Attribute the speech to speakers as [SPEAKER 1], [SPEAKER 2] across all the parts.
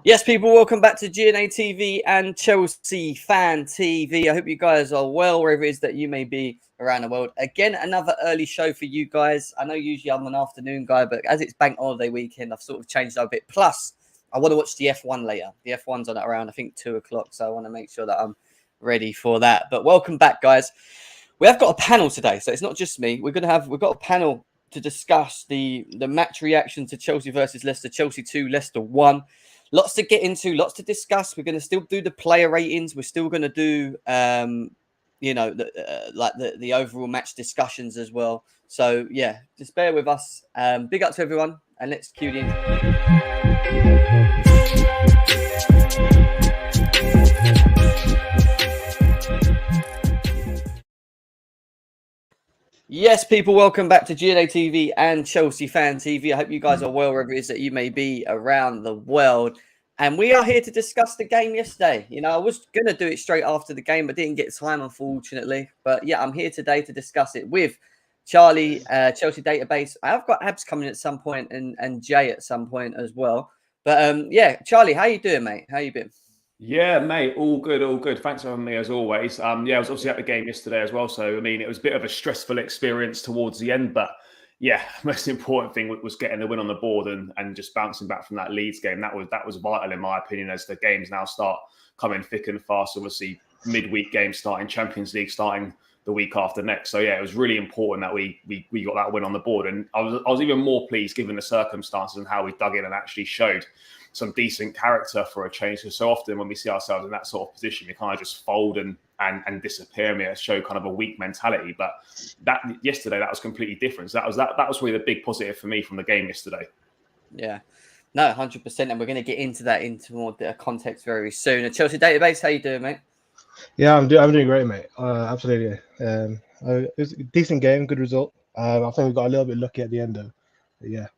[SPEAKER 1] Yes, people, welcome back to GNA TV and Chelsea Fan TV. I hope you guys are well, wherever it is that you may be around the world. Again, another early show for you guys. I know usually I'm an afternoon guy, but as it's bank holiday weekend, I've sort of changed that a bit. Plus, I want to watch the F1 later. The F1's on at around, I think, 2 o'clock, so I want to make sure that I'm ready for that. But welcome back, guys. We have got a panel today, so it's not just me. We've got a panel to discuss the match reaction to Chelsea versus Leicester. Chelsea 2, Leicester 1. Lots to get into, lots to discuss. We're going to still do the player ratings. We're still going to do, the overall match discussions as well. So, yeah, just bear with us. Big up to everyone, and let's cue in. Yes, people, welcome back to GNA TV and Chelsea Fan TV. I hope you guys are well wherever it is that you may be around the world. And we are here to discuss the game yesterday. You know, I was going to do it straight after the game, but didn't get time, unfortunately. But yeah, I'm here today to discuss it with Charlie, Chelsea Database. I've got Abs coming at some point and Jay at some point as well. But yeah, Charlie, how you doing, mate? How you been?
[SPEAKER 2] Yeah, mate, all good, all good. Thanks for having me as always. I was obviously at the game yesterday as well. So, I mean, it was a bit of a stressful experience towards the end, but yeah, most important thing was getting the win on the board and just bouncing back from that Leeds game. That was vital in my opinion as the games now start coming thick and fast. Obviously, midweek games starting, Champions League starting the week after next. So yeah, it was really important that we got that win on the board. And I was even more pleased given the circumstances and how we dug in and actually showed some decent character for a change. Because so often when we see ourselves in that sort of position, we kind of just fold and disappear and show kind of a weak mentality. But yesterday, that was completely different. So that was really the big positive for me from the game yesterday.
[SPEAKER 1] Yeah. No, 100%. And we're going to get into that into more context very soon. And Chelsea Database, how you doing, mate?
[SPEAKER 3] Yeah, I'm doing great, mate. Absolutely. It was a decent game, good result. I think we got a little bit lucky at the end, though. But yeah.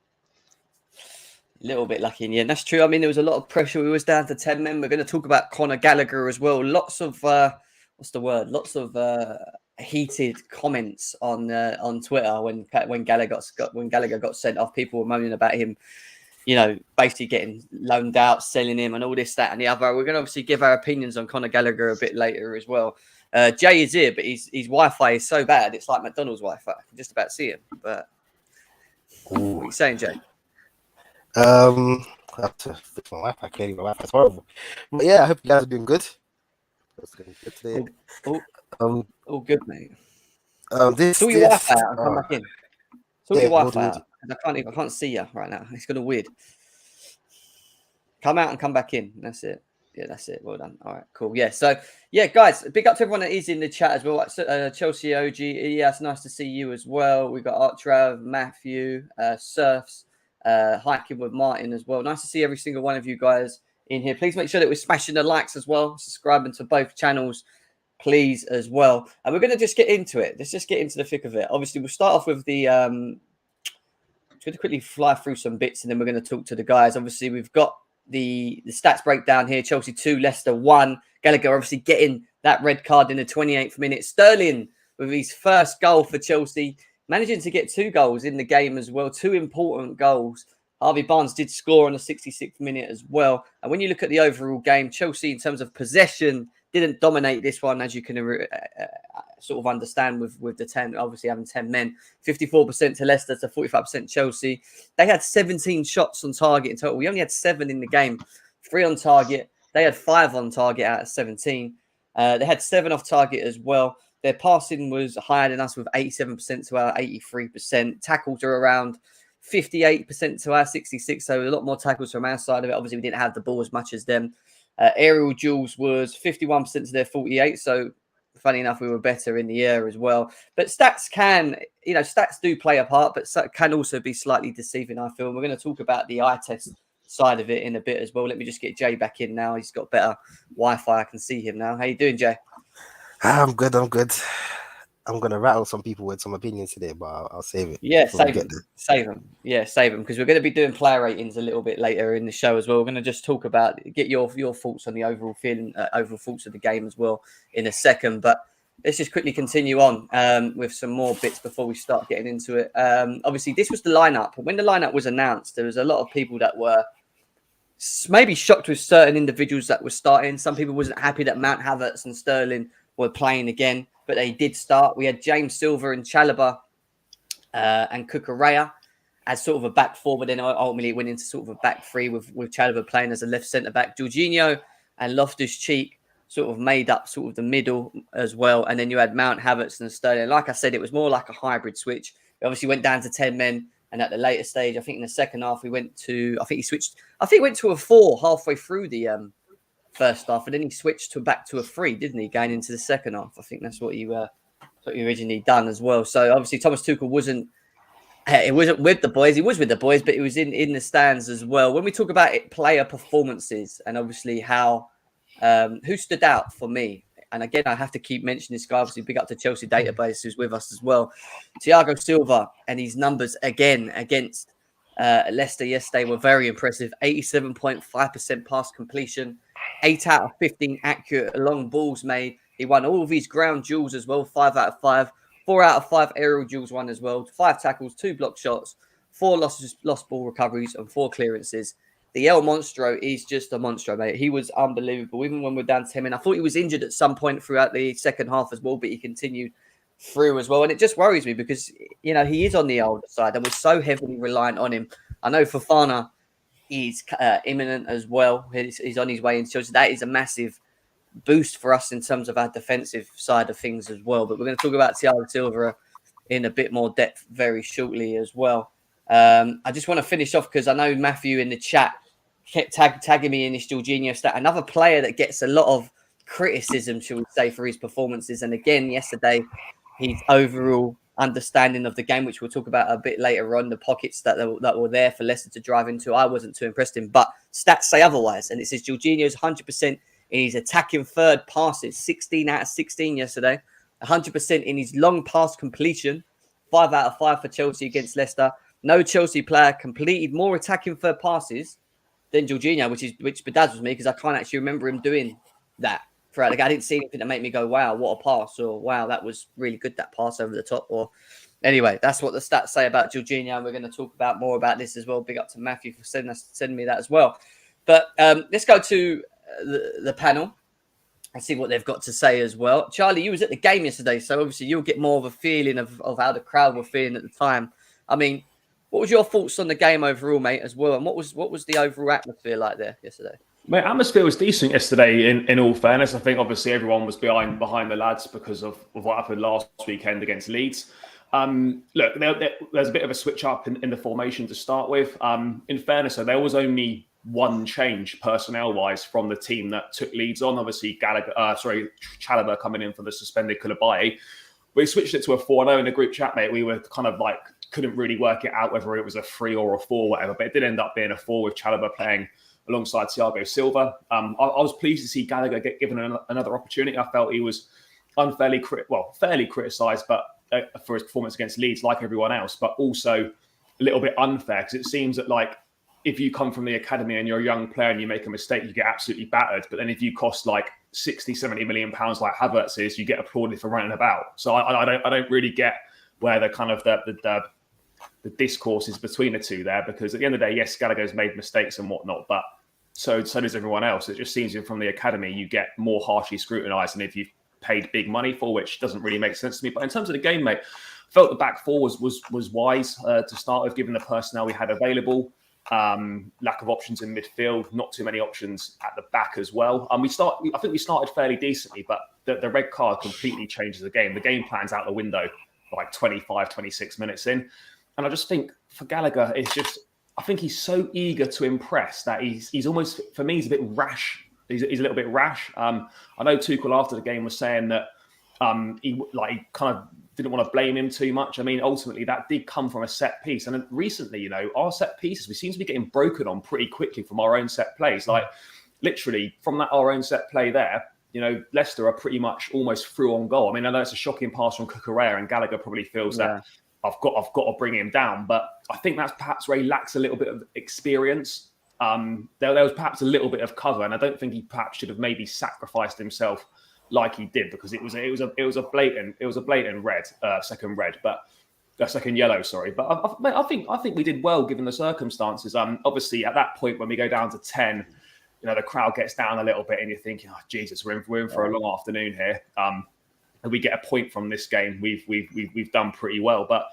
[SPEAKER 1] A little bit lucky in the end. That's true. I mean, there was a lot of pressure. We was down to 10 men. We're going to talk about Conor Gallagher as well. Lots of Lots of heated comments on Twitter when Gallagher got sent off. People were moaning about him, you know, basically getting loaned out, selling him, and all this, that, and the other. We're going to obviously give our opinions on Conor Gallagher a bit later as well. Jay is here, but his Wi-Fi is so bad, it's like McDonald's Wi-Fi. I can just about see him. But what are you saying, Jay?
[SPEAKER 4] I have to fix my Wi-Fi. Clearly, my Wi-Fi is horrible. But yeah, I hope you guys are doing good. Good today.
[SPEAKER 1] All good, mate.
[SPEAKER 4] Sort
[SPEAKER 1] your Wi-Fi out and come back in. Sort your Wi-Fi out. I can't see you right now. It's gonna weird. Come out and come back in. That's it. Yeah, that's it. Well done. All right, cool. Yeah. So yeah, guys, big up to everyone that is in the chat as well. Chelsea OG. Yeah, it's nice to see you as well. We got Artrav, Matthew, Surfs. Hiking with Martin as well. Nice to see every single one of you guys in here. Please make sure that we're smashing the likes as well, subscribing to both channels, please, as well. And we're going to just get into it. Let's just get into the thick of it. Obviously, we'll start off with the going to quickly fly through some bits, and then we're going to talk to the guys. Obviously, we've got the stats breakdown here. Chelsea 2, Leicester 1. Gallagher obviously getting that red card in the 28th minute. Sterling with his first goal for Chelsea, managing to get 2 goals in the game as well. 2 important goals. Harvey Barnes did score on the 66th minute as well. And when you look at the overall game, Chelsea, in terms of possession, didn't dominate this one, as you can sort of understand with the 10, obviously having 10 men. 54% to Leicester to 45% Chelsea. They had 17 shots on target in total. We only had 7 in the game. 3 on target. They had 5 on target out of 17. They had 7 off target as well. Their passing was higher than us with 87% to our 83%. Tackles are around 58% to our 66%. So a lot more tackles from our side of it. Obviously, we didn't have the ball as much as them. Aerial duels was 51% to their 48%. So funny enough, we were better in the air as well. But stats do play a part, but can also be slightly deceiving, I feel. And we're going to talk about the eye test side of it in a bit as well. Let me just get Jay back in now. He's got better Wi-Fi. I can see him now. How you doing, Jay?
[SPEAKER 4] I'm good. I'm going to rattle some people with some opinions today, but I'll save it.
[SPEAKER 1] Yeah, save them. Yeah, save them, because we're going to be doing player ratings a little bit later in the show as well. We're going to just talk about, get your thoughts on the overall feeling, overall thoughts of the game as well in a second. But let's just quickly continue on with some more bits before we start getting into it. Obviously, this was the lineup. When the lineup was announced, there was a lot of people that were maybe shocked with certain individuals that were starting. Some people wasn't happy that Mount Havertz and Sterling were playing again, but they did start. We had James Silva and Chalobah and Cucurella as sort of a back four, but then ultimately it went into sort of a back three with Chalobah playing as a left centre back. Jorginho and Loftus-Cheek sort of made up sort of the middle as well. And then you had Mount Havertz and Sterling. Like I said, it was more like a hybrid switch. We obviously went down to 10 men. And at the later stage, I think in the second half, we went to, I think he went to a 4 halfway through the first half. And then he switched back to a 3, didn't he? Going into the second half. I think that's what he originally done as well. So obviously Thomas Tuchel wasn't with the boys. He was with the boys, but he was in the stands as well. When we talk about player performances and obviously how, who stood out for me, and again, I have to keep mentioning this guy, obviously big up to Chelsea Database who's with us as well. Thiago Silva and his numbers again against Leicester yesterday were very impressive. 87.5% pass completion, 8 out of 15 accurate long balls made. He won all of his ground duels as well, 5 out of 5. 4 out of 5 aerial duels won as well. 5 tackles, 2 block shots, 4 lost ball recoveries, and 4 clearances. The El Monstro is just a monstro, mate. He was unbelievable. Even when we're down to him, and I thought he was injured at some point throughout the second half as well, but he continued through as well. And it just worries me because, you know, he is on the older side and we're so heavily reliant on him. I know Fofana is imminent as well. He's on his way into Chelsea. That is a massive boost for us in terms of our defensive side of things as well. But we're going to talk about Thiago Silva in a bit more depth very shortly as well. I just want to finish off because I know Matthew in the chat kept tagging me in this Jorginho stat. Another player that gets a lot of criticism, shall we say, for his performances. And again, yesterday, his overall understanding of the game, which we'll talk about a bit later on, the pockets that were there for Leicester to drive into, I wasn't too impressed in. But stats say otherwise. And it says Jorginho's 100% in his attacking third passes, 16 out of 16 yesterday, 100% in his long pass completion, 5 out of 5 for Chelsea against Leicester. No Chelsea player completed more attacking third passes than Jorginho, which bedazzles me because I can't actually remember him doing that throughout the game. I didn't see anything that made me go, wow, what a pass, or wow, that was really good, that pass over the top. Or anyway, that's what the stats say about Jorginho, and we're going to talk about more about this as well. Big up to Matthew for sending me that as well. But let's go to the panel and see what they've got to say as well. Charlie, you was at the game yesterday, so obviously you'll get more of a feeling of how the crowd were feeling at the time. I mean, what was your thoughts on the game overall, mate, as well? And what was the overall atmosphere like there yesterday?
[SPEAKER 2] Mate, atmosphere was decent yesterday, in all fairness. I think obviously everyone was behind the lads because of what happened last weekend against Leeds. Look, there's a bit of a switch up in the formation to start with. In fairness, so there was only one change personnel-wise from the team that took Leeds on. Obviously, Chalobah coming in for the suspended Koulibaly. We switched it to a 4-0 in the group chat, mate. We were kind of like, couldn't really work it out whether it was a 3 or a 4, whatever, but it did end up being a 4 with Chalobah playing alongside Thiago Silva. I was pleased to see Gallagher get given another opportunity. I felt he was fairly criticised, but for his performance against Leeds, like everyone else, but also a little bit unfair because it seems that like if you come from the academy and you're a young player and you make a mistake, you get absolutely battered. But then if you cost like 60, 70 million pounds like Havertz is, you get applauded for running about. So I don't really get where the kind of the discourse is between the two there, because at the end of the day, yes, Gallagher's made mistakes and whatnot, but so does everyone else. It just seems from the academy, you get more harshly scrutinised than if you've paid big money for, which doesn't really make sense to me. But in terms of the game, mate, I felt the back four was wise to start with, given the personnel we had available. Lack of options in midfield, not too many options at the back as well. I think we started fairly decently, but the red card completely changes the game. The game plan's out the window like 25, 26 minutes in. And I just think for Gallagher, it's just, I think he's so eager to impress that he's almost, for me, he's a bit rash. He's a little bit rash. I know Tuchel after the game was saying that he kind of didn't want to blame him too much. I mean, ultimately, that did come from a set piece. And recently, our set pieces, we seem to be getting broken on pretty quickly from our own set plays. Like, literally, from our own set play there, Leicester are pretty much almost through on goal. I mean, I know it's a shocking pass from Cucurella, and Gallagher probably feels that I've got to bring him down. But I think that's perhaps where he lacks a little bit of experience. There was perhaps a little bit of cover, and I don't think he perhaps should have maybe sacrificed himself like he did, because it was a blatant red, second red. But a second yellow. Sorry, but I think we did well given the circumstances. Obviously at that point when we go down to 10, the crowd gets down a little bit, and you're thinking, oh Jesus, we're in for a long afternoon here. And we get a point from this game. We've done pretty well, but.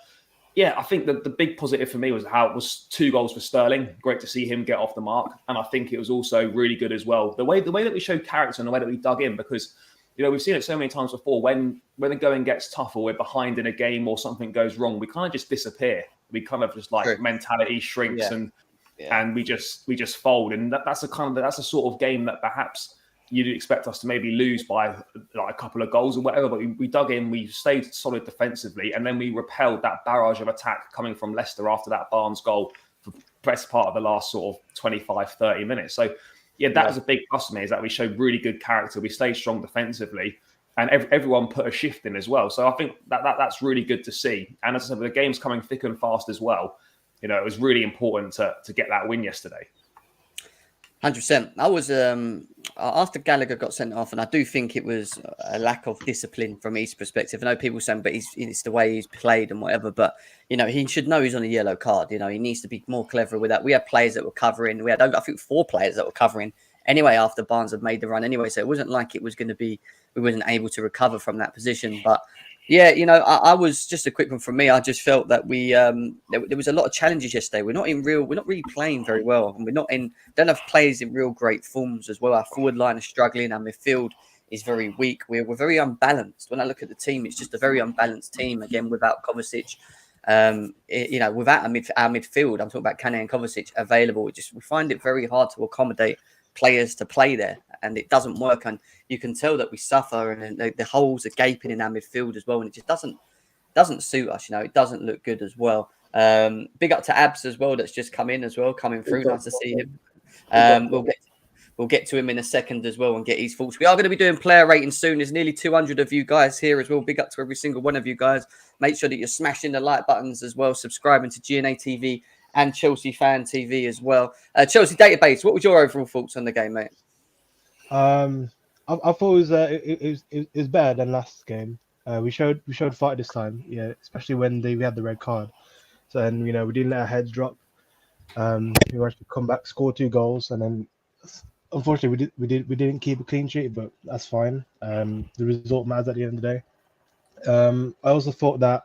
[SPEAKER 2] Yeah, I think the big positive for me was how it was 2 goals for Sterling. Great to see him get off the mark. And I think it was also really good as well. The way that we showed character and the way that we dug in, because, we've seen it so many times before when the going gets tough or we're behind in a game or something goes wrong, we kind of just disappear. We kind of just mentality shrinks and we just fold. And that's a sort of game that perhaps you'd expect us to maybe lose by a couple of goals or whatever, but we dug in, we stayed solid defensively, and then we repelled that barrage of attack coming from Leicester after that Barnes goal for the best part of the last sort of 25, 30 minutes. So, that was a big plus for me, is that we showed really good character. We stayed strong defensively, and everyone put a shift in as well. So I think that's really good to see. And as I said, the game's coming thick and fast as well. It was really important to get that win yesterday.
[SPEAKER 1] 100%. I was after Gallagher got sent off, and I do think it was a lack of discipline from his perspective. I know people saying, but it's the way he's played and whatever. But he should know he's on a yellow card. He needs to be more clever with that. We had players that were covering. We had, I think, 4 players that were covering anyway after Barnes had made the run anyway. So it wasn't like it was going to be we wasn't able to recover from that position. But yeah, I was just a quick one from me. I just felt that we there was a lot of challenges yesterday. We're not really playing very well, and don't have players in real great forms as well. Our forward line is struggling, our midfield is very weak. We're very unbalanced. When I look at the team, it's just a very unbalanced team again without Kovacic. Without our midfield, I'm talking about Kane and Kovacic available. We find it very hard to accommodate players to play there, and it doesn't work. And you can tell that we suffer, and the holes are gaping in our midfield as well, and it just doesn't suit us. It doesn't look good as well. Big up to Abs as well, that's just coming through. Nice to see him. We'll get to him in a second as well and get his thoughts. We are going to be doing player ratings soon. There's nearly 200 of you guys here as well. Big up to every single one of you guys. Make sure that you're smashing the like buttons as well, subscribing to GNA TV and Chelsea Fan TV as well. Chelsea Database, what was your overall thoughts on the game, mate?
[SPEAKER 3] I thought it was better than last game. We showed fight this time, especially when we had the red card. So then we didn't let our heads drop. We managed to come back, score 2 goals, and then unfortunately we didn't keep a clean sheet, but that's fine. The result matters at the end of the day. I also thought that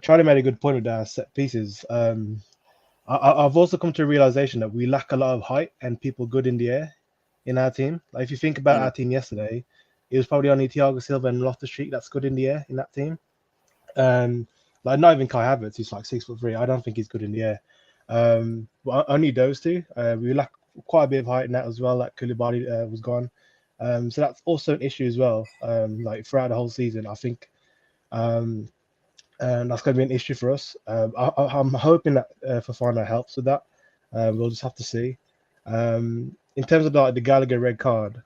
[SPEAKER 3] Charlie made a good point with our set pieces. I've also come to a realization that we lack a lot of height and people good in the air in our team. Like if you think about our team yesterday, it was probably only Thiago Silva and Loftus-Cheek that's good in the air in that team. Not even Kai Havertz, who's like 6'3". I don't think he's good in the air. But only those 2. We lack quite a bit of height in that as well. Like Koulibaly was gone. So that's also an issue as well. Throughout the whole season, I think. And that's going to be an issue for us. I'm hoping that Fofana helps with that. We'll just have to see. In terms of the Gallagher red card,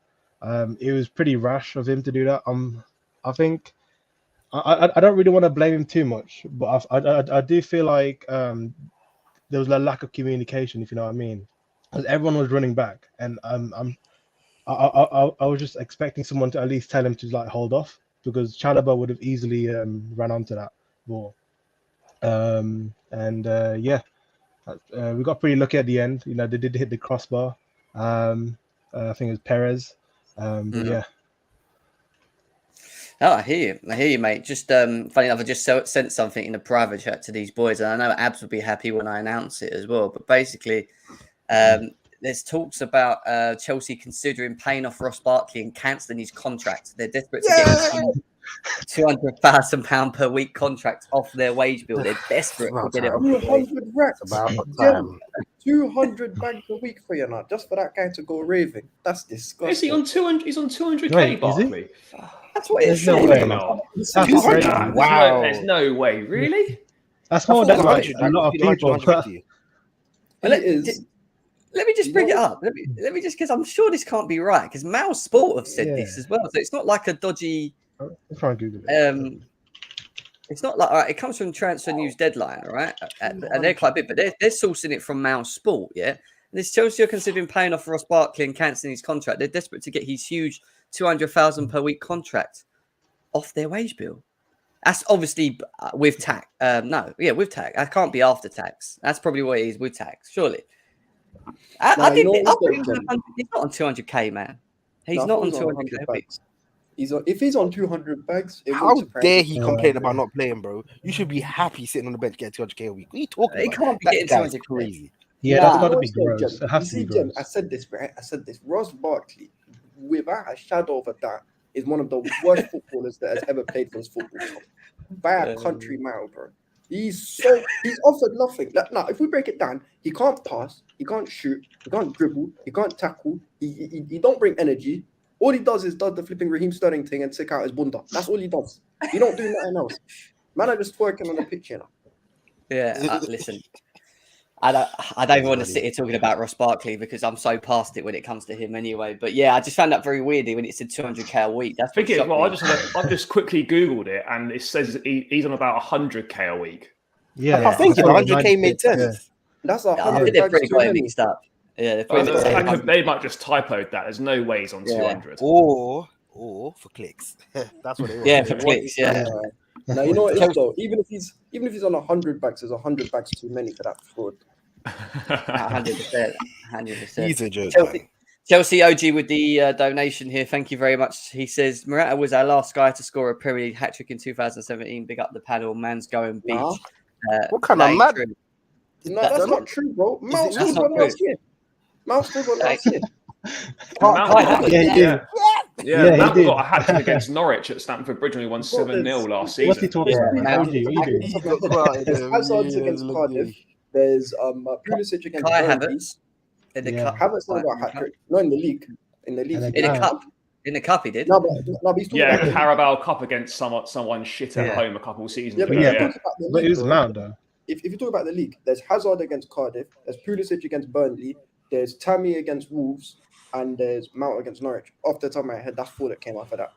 [SPEAKER 3] it was pretty rash of him to do that. I think I don't really want to blame him too much, but I do feel like there was a lack of communication, if you know what I mean, because everyone was running back, and I was just expecting someone to at least tell him to hold off, because Chalobah would have easily ran onto that ball. We got pretty lucky at the end. They did hit the crossbar. I think it was Perez. But yeah.
[SPEAKER 1] Oh, I hear you, mate. Just funny enough, I just sent something in the private chat to these boys, and I know Abs will be happy when I announce it as well. But basically, there's talks about Chelsea considering paying off Ross Barkley and cancelling his contract. They're desperate to get him £200,000 per week contract off their wage bill. They're desperate to get it off.
[SPEAKER 5] 200 racks. 200 bags a week for you now, just for that guy to go raving. That's disgusting.
[SPEAKER 2] Is he on 200? He's on 200k, Barkley.
[SPEAKER 5] That's what it's
[SPEAKER 3] no way.
[SPEAKER 2] Wow. There's no way. Really?
[SPEAKER 3] That's more than a lot of people.
[SPEAKER 1] Let me just bring it up. Let me just, because I'm sure this can't be right, because Mal Sport have said this as well. So it's not like a dodgy.
[SPEAKER 3] I'm trying to Google it.
[SPEAKER 1] It's not like, all right, it comes from Transfer News Deadline, all right? And they're quite big, but they're sourcing it from Mal Sport, yeah? And this Chelsea are considering paying off Ross Barkley and cancelling his contract. They're desperate to get his huge 200,000 per week contract off their wage bill. That's obviously with tax. With tax. That can't be after tax. That's probably what it is with tax, surely. I didn't think he's not on 200k, man. He's not on 200k.
[SPEAKER 5] bags. If he's on 200 bags,
[SPEAKER 4] how dare he complain about not playing, bro? You should be happy sitting on the bench getting 200k a week. What are you talking about?
[SPEAKER 1] He can't be getting 200
[SPEAKER 4] crazy.
[SPEAKER 3] Yeah, that's got to be gross. It has to be gross.
[SPEAKER 5] I said this, right? Ross Barkley, without a shadow of a doubt, is one of the worst footballers that has ever played for his football club. By a country mile, bro. He's offered nothing. Now, if we break it down, he can't pass, he can't shoot, he can't dribble, he can't tackle, he don't bring energy. All he does is the flipping Raheem Sterling thing and stick out his bunda. That's all he does. He don't do nothing else. Man, I'm just twerking on the pitch, you know.
[SPEAKER 1] Yeah, listen. I don't even want to sit here talking about Ross Barkley because I'm so past it when it comes to him anyway. But yeah, I just found that very weird when it said 200k a week. That's
[SPEAKER 2] I just quickly googled it and it says he's on about 100k a week.
[SPEAKER 3] Yeah,
[SPEAKER 4] I think 100k made sense.
[SPEAKER 5] Yeah. That's 100.
[SPEAKER 1] They're pretty quite mixed up. Yeah,
[SPEAKER 2] they might just typoed that. There's no way he's on 200.
[SPEAKER 4] Or for clicks. That's what it was.
[SPEAKER 1] Yeah, for clicks. Yeah.
[SPEAKER 5] Now you know what it is though. Even if he's on 100 bags, there's 100 bags too many for that fraud.
[SPEAKER 1] 100%.
[SPEAKER 4] He's a joke.
[SPEAKER 1] Chelsea OG with the donation here. Thank you very much. He says Morata was our last guy to score a Premier League hat trick in 2017. Big up the panel. Man's going beach.
[SPEAKER 4] What kind of mad?
[SPEAKER 5] No, that's not true, bro. Mount scored one last year.
[SPEAKER 2] Yeah, Mount got a hat trick against Norwich at Stamford Bridge when he won 7-0 last season.
[SPEAKER 3] What's he talking about?
[SPEAKER 5] There's Hazard's against Cardiff. There's Pulisic against
[SPEAKER 1] Havertz. In the cup.
[SPEAKER 5] Havertz not got a hat trick. No, in the league. In
[SPEAKER 1] the cup. In the cup, he did.
[SPEAKER 2] Carabao Cup against someone shit at home a couple of seasons ago.
[SPEAKER 3] But it was Mount though.
[SPEAKER 5] If you talk about the league, there's Hazard against Cardiff, there's Pulisic against Burnley, there's Tammy against Wolves, and there's Mount against Norwich. Off the top of my head, that's 4 that came after that.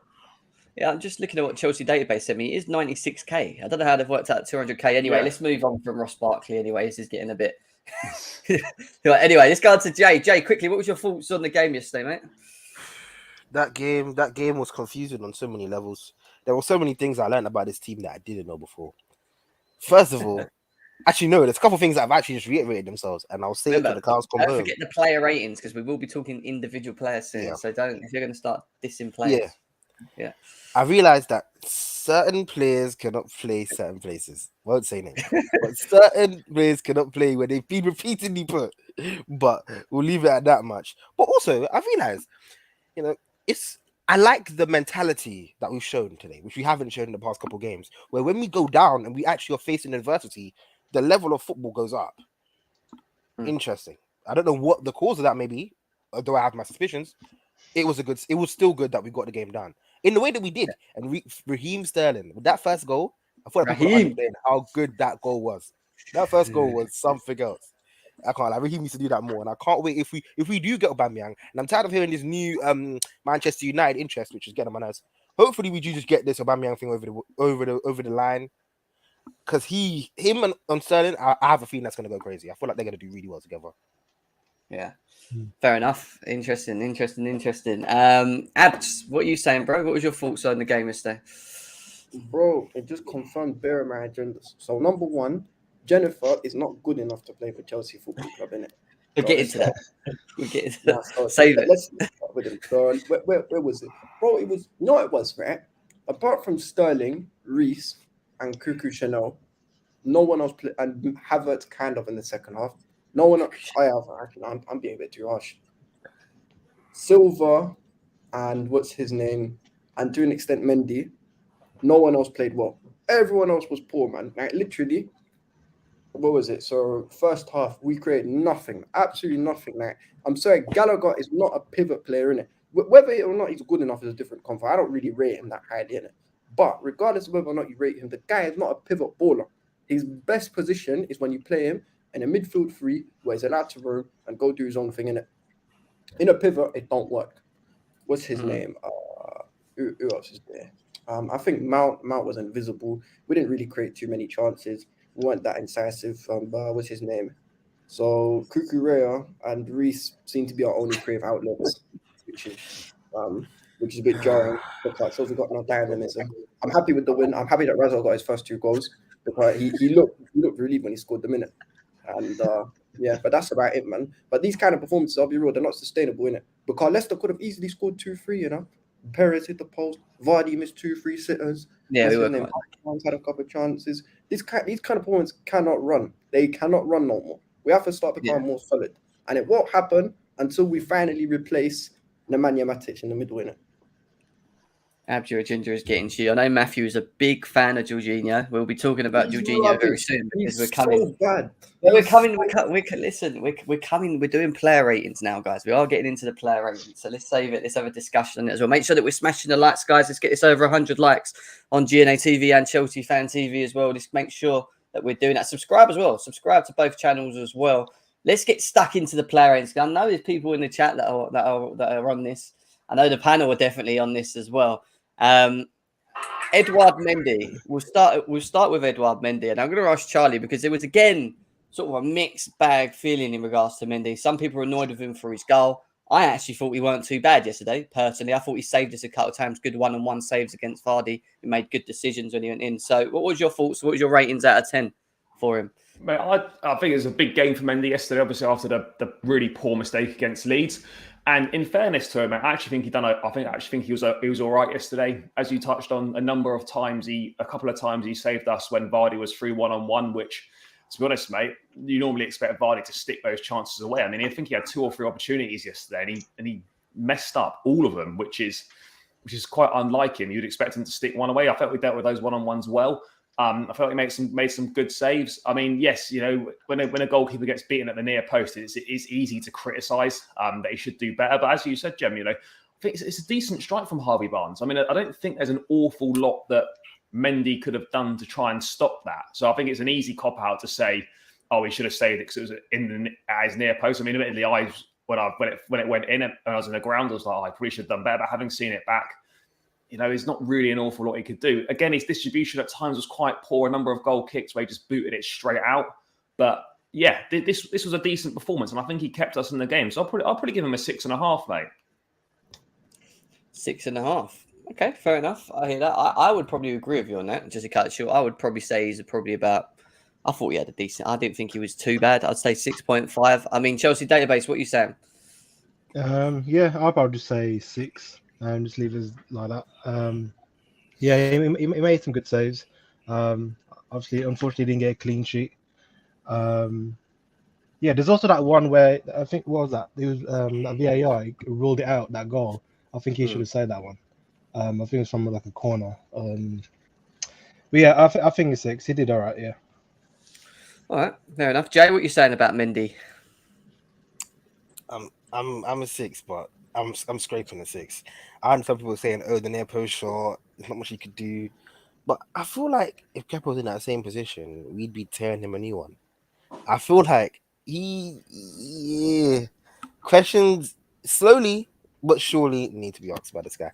[SPEAKER 1] Yeah, I'm just looking at what Chelsea database sent me. It is 96k. I don't know how they've worked out 200k. Anyway, let's move on from Ross Barkley. Anyway, this is getting a bit. Anyway, let's go on to Jay. Jay, quickly, what was your thoughts on the game yesterday, mate?
[SPEAKER 4] That game was confusing on so many levels. There were so many things I learned about this team that I didn't know before. First of all, actually, no, there's a couple of things that have actually just reiterated themselves, and I'll say it to the cows come home.
[SPEAKER 1] Don't forget the player ratings because we will be talking individual players soon. Yeah. So if you're going to start dissing players. Yeah.
[SPEAKER 4] I realized that certain players cannot play certain places. Won't say names, but certain players cannot play where they've been repeatedly put. But we'll leave it at that much. But also, I realized, I like the mentality that we've shown today, which we haven't shown in the past couple of games, where when we go down and we actually are facing adversity, the level of football goes up. Interesting. I don't know what the cause of that may be, although I have my suspicions. It was still good that we got the game done in the way that we did. And Raheem Sterling with that first goal, I thought I could understand how good that goal was. That first goal was something else. I can't lie. Raheem needs to do that more, and I can't wait if we do get Aubameyang. And I'm tired of hearing this new Manchester United interest, which is getting on my nerves. Hopefully, we do just get this Aubameyang thing over the line, because him and Sterling, I have a feeling that's going to go crazy. I feel like they're going to do really well together.
[SPEAKER 1] Yeah, fair enough. Interesting. Abs, what are you saying, bro? What was your thoughts on the game yesterday?
[SPEAKER 5] Bro, it just confirmed bare my agendas. So number one, Jennifer is not good enough to play for Chelsea Football Club, innit?
[SPEAKER 1] We'll get into that. Save it.
[SPEAKER 5] Let's start with him. So where was it? Bro, it was, it was, right? Apart from Sterling, Reece, and Cucurella, no one else played, and Havertz kind of in the second half. No one else, I'm being a bit too harsh. Silva and what's his name, and to an extent Mendy, no one else played well. Everyone else was poor, man. Like literally, what was it? So first half, we created nothing, absolutely nothing. Like, I'm sorry, Gallagher is not a pivot player, innit? Whether or not he's good enough is a different convo. I don't really rate him that highly, innit? But regardless of whether or not you rate him, the guy is not a pivot baller. His best position is when you play him in a midfield three where he's allowed to roam and go do his own thing, innit? In a pivot, it don't work. What's his name? Who else is there? I think Mount was invisible. We didn't really create too many chances. We weren't that incisive. What's his name? So Cucurella and Reece seem to be our only creative outlets, which is which is a bit jarring because Chelsea got no dynamism. I'm happy with the win. I'm happy that Razor got his first 2 goals because he looked relieved when he scored the minute. And but that's about it, man. But these kind of performances, I'll be real, they're not sustainable, innit? Because Leicester could have easily scored 2-3, you know. Perez hit the post, Vardy missed 2-3 sitters.
[SPEAKER 1] Yeah, we were
[SPEAKER 5] had a couple of chances. These kind of performances cannot run. They cannot run no more. We have to start becoming more solid. And it won't happen until we finally replace Nemanja Matic in the middle, innit?
[SPEAKER 1] Abjure Ginger is getting to you. I know Matthew is a big fan of Jorginho. We'll be talking about Jorginho very soon because we're coming.
[SPEAKER 5] So bad.
[SPEAKER 1] We're coming. We're coming. We're doing player ratings now, guys. We are getting into the player ratings. So let's save it. Let's have a discussion on it as well. Make sure that we're smashing the likes, guys. Let's get this over 100 likes on GNA TV and Chelsea Fan TV as well. Just make sure that we're doing that. Subscribe as well. Subscribe to both channels as well. Let's get stuck into the player ratings. I know there's people in the chat that are on this. I know the panel are definitely on this as well. Eduard Mendy. We'll start with Eduard Mendy, and I'm going to ask Charlie because there was again sort of a mixed bag feeling in regards to Mendy. Some people are annoyed with him for his goal. I actually thought he weren't too bad yesterday. Personally, I thought he saved us a couple of times. Good 1-on-1 saves against Vardy. He made good decisions when he went in. So, what was your thoughts? What was your ratings out of 10 for him?
[SPEAKER 2] Mate, I think it was a big game for Mendy yesterday. Obviously, after the really poor mistake against Leeds. And in fairness to him, I actually think he was all right yesterday. As you touched on, a couple of times he saved us when Vardy was through 1-on-1, which, to be honest, mate, you normally expect Vardy to stick those chances away. I mean, I think he had 2 or 3 opportunities yesterday, and he messed up all of them, which is quite unlike him. You'd expect him to stick one away. I felt we dealt with those 1-on-1s well. I felt he made some good saves. I mean, yes, you know, when a goalkeeper gets beaten at the near post, it's easy to criticise that he should do better. But as you said, Jem, you know, I think it's a decent strike from Harvey Barnes. I mean, I don't think there's an awful lot that Mendy could have done to try and stop that. So I think it's an easy cop out to say, oh, he should have saved it because it was at his near post. I mean, admittedly, when it went in and I was in the ground, I was like, oh, I probably should have done better. But having seen it back, you know, there's not really an awful lot he could do. Again, his distribution at times was quite poor. A number of goal kicks where he just booted it straight out. But yeah, this was a decent performance, and I think he kept us in the game. So I'll probably give him a 6.5, mate.
[SPEAKER 1] 6.5. Okay, fair enough. I hear that. I would probably agree with you on that. Just to cut it short, I would probably say he's probably about. I thought he had a decent. I didn't think he was too bad. I'd say 6.5. I mean, Chelsea database. What are you saying?
[SPEAKER 3] Yeah, I'll probably just say 6. Just leave it like that. Yeah, he made some good saves. Obviously, unfortunately, didn't get a clean sheet. Yeah, there's also that one where I think what was that? It was that VAR ruled it out, that goal. I think he should have said that one. I think it was from like a corner. But yeah, I think it's 6. He did all right. Yeah.
[SPEAKER 1] All right, fair enough. Jay, what are you saying about Mendy?
[SPEAKER 4] I'm a 6, but I'm scraping a 6. I heard some people saying, "Oh, the near post shot, there's not much he could do," but I feel like if Kepa was in that same position, we'd be tearing him a new one. I feel like questions slowly but surely need to be asked by this guy,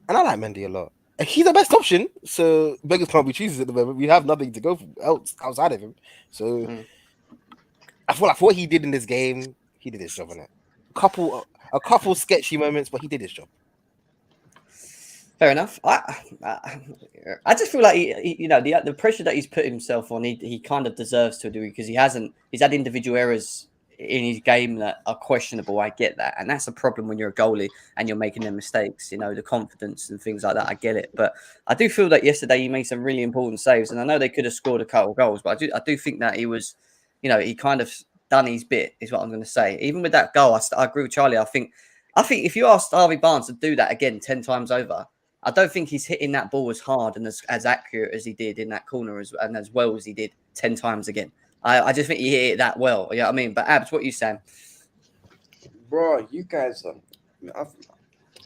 [SPEAKER 4] and I like Mendy a lot. He's the best option, so beggars can't be choosers at the moment. We have nothing to go for else outside of him, so I feel like what he did in this game, he did his job on it. A couple sketchy moments, but he did his job.
[SPEAKER 1] Fair enough. I just feel like he you know, the pressure that he's put himself on, he kind of deserves to do because he's had individual errors in his game that are questionable. I get that, and that's a problem when you're a goalie and you're making them mistakes. You know, the confidence and things like that. I get it, but I do feel that yesterday he made some really important saves, and I know they could have scored a couple of goals, but I do think that he was, you know, he kind of done his bit, is what I'm going to say. Even with that goal, I agree with Charlie. I think if you asked Harvey Barnes to do that again 10 times over, I don't think he's hitting that ball as hard and as accurate as he did in that corner and as well as he did 10 times again. I just think he hit it that well. You know what I mean? But Abs, what are you saying?
[SPEAKER 5] Bro, you guys,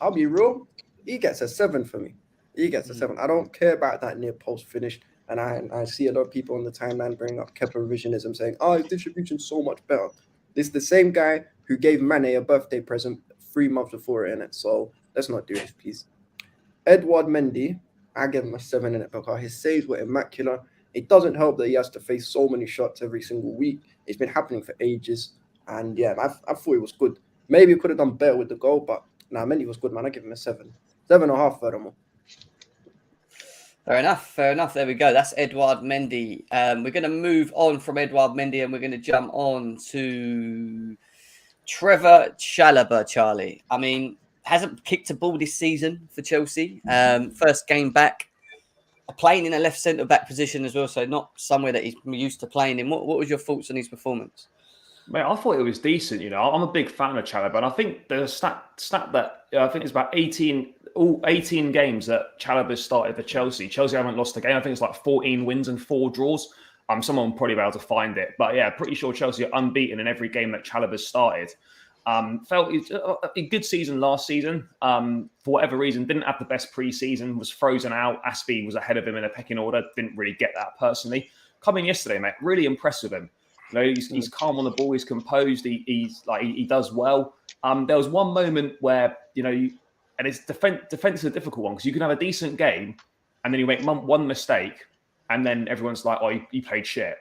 [SPEAKER 5] I'll be real. He gets a 7 for me. He gets a 7. I don't care about that near post finish. And I see a lot of people on the timeline bring up Kepa revisionism saying, oh, his distribution's so much better. This is the same guy who gave Mane a birthday present 3 months before it, innit? So let's not do this, please. Eduard Mendy, I give him a 7 in it because his saves were immaculate. It doesn't help that he has to face so many shots every single week. It's been happening for ages. And yeah, I thought it was good. Maybe he could have done better with the goal, but Nah, Mendy was good, man. I give him a 7. 7.5 furthermore.
[SPEAKER 1] Fair enough. There we go. That's Eduard Mendy. We're going to move on from Eduard Mendy and we're going to jump on to Trevoh Chalobah, Charlie. I mean, hasn't kicked a ball this season for Chelsea. First game back. Playing in a left centre-back position as well, so not somewhere that he's used to playing in. What was your thoughts on his performance?
[SPEAKER 2] Mate, I thought it was decent. I'm a big fan of Chalobah, and I think the stat that I think it's about 18 games that Chalobah started for Chelsea. Chelsea haven't lost a game. I think it's like 14 wins and 4 draws. Someone will probably be able to find it, but yeah, pretty sure Chelsea are unbeaten in every game that Chalobah started. Felt a good season last season. For whatever reason, didn't have the best pre-season, was frozen out. Aspie was ahead of him in a pecking order. Didn't really get that personally. Coming yesterday, mate, really impressed with him. He's calm on the ball. He's composed. He does well. There was one moment where and it's defense is a difficult one because you can have a decent game and then you make one mistake and then everyone's like, "Oh, he played shit."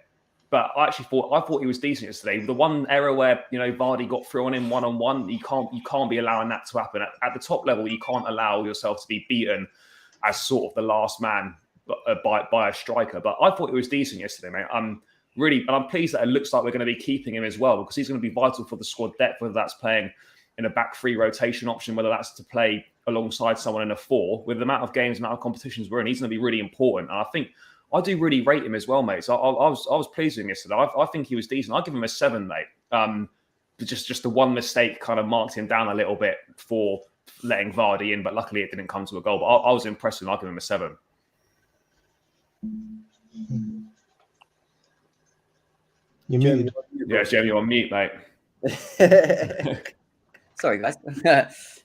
[SPEAKER 2] But I thought he was decent yesterday. The one error where Vardy got through on him one-on-one, you can't be allowing that to happen at the top level. You can't allow yourself to be beaten as sort of the last man by a striker. But I thought he was decent yesterday, mate. I'm pleased that it looks like we're going to be keeping him as well because he's going to be vital for the squad depth, whether that's playing in a back 3 rotation option, whether that's to play alongside someone in a 4. With the amount of games, amount of competitions we're in, he's going to be really important. And I think I do really rate him as well, mate. So I was pleased with him yesterday. I think he was decent. I'll give him a 7, mate. Just the one mistake kind of marked him down a little bit for letting Vardy in, but luckily it didn't come to a goal. But I was impressed with him. I'll give him a 7.
[SPEAKER 3] You muted.
[SPEAKER 2] Yeah, Jamie, you're on mute, mate.
[SPEAKER 1] Sorry, guys.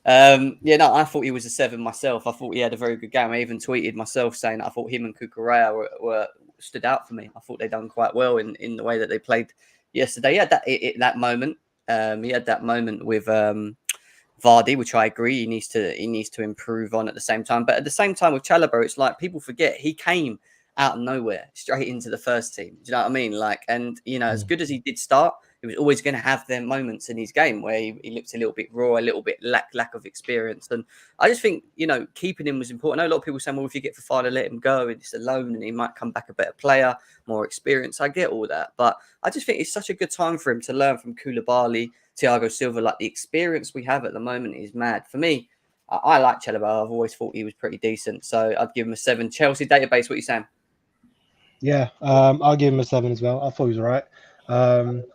[SPEAKER 1] I thought he was a 7 myself. I thought he had a very good game. I even tweeted myself saying I thought him and Cucurella were stood out for me. I thought they done quite well in the way that they played yesterday. He had that moment. He had that moment with Vardy, which I agree he needs to improve on at the same time. But at the same time with Chalobah, it's like people forget he came out of nowhere straight into the first team. Do you know what I mean? As good as he did start, he was always going to have them moments in his game where he looked a little bit raw, a little bit lack of experience. And I just think, keeping him was important. I know a lot of people saying, well, if you get Fofana, let him go. It's a loan and he might come back a better player, more experience. I get all that. But I just think it's such a good time for him to learn from Koulibaly, Thiago Silva. Like the experience we have at the moment is mad. For me, I like Chalobah. I've always thought he was pretty decent. So I'd give him a 7. Chelsea database, what are you saying?
[SPEAKER 3] Yeah, I'll give him a 7 as well. I thought he was all right.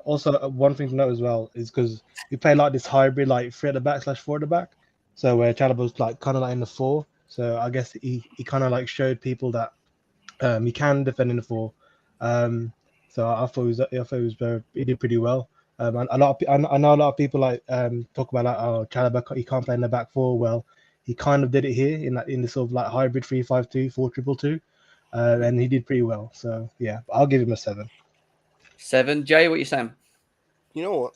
[SPEAKER 3] Also, one thing to note as well is because we play like this hybrid, like 3 at the back / 4 at the back. So where Chalobah's like kind of like in the 4. So I guess he kind of like showed people that he can defend in the 4. So I thought he did pretty well. And I know a lot of people like talk about like, oh, Chalobah he can't play in the back 4. Well, he kind of did it here in this sort of like hybrid 3-5-2, 4-2-2. And he did pretty well. So yeah, I'll give him a 7. 7.
[SPEAKER 1] Jay, what are you saying?
[SPEAKER 4] You know what?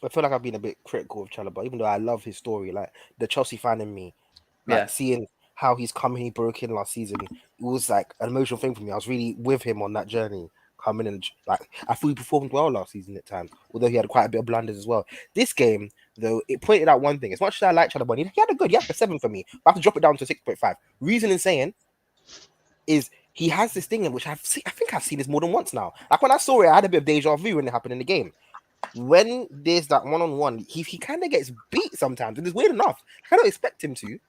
[SPEAKER 4] I feel like I've been a bit critical of Chalobah, even though I love his story. Like the Chelsea fan in me, seeing how he's come and he broke in last season, it was like an emotional thing for me. I was really with him on that journey, coming in. Like I thought he performed well last season at times, although he had quite a bit of blunders as well. This game, though, it pointed out one thing. As much as I like Chalobah, he had a 7 for me. But I have to drop it down to 6.5. Reason in saying is he has this thing in which I think I've seen this more than once now. Like when I saw it, I had a bit of deja vu when it happened in the game. When there's that one-on-one, he kind of gets beat sometimes, and it's weird enough. I don't expect him to,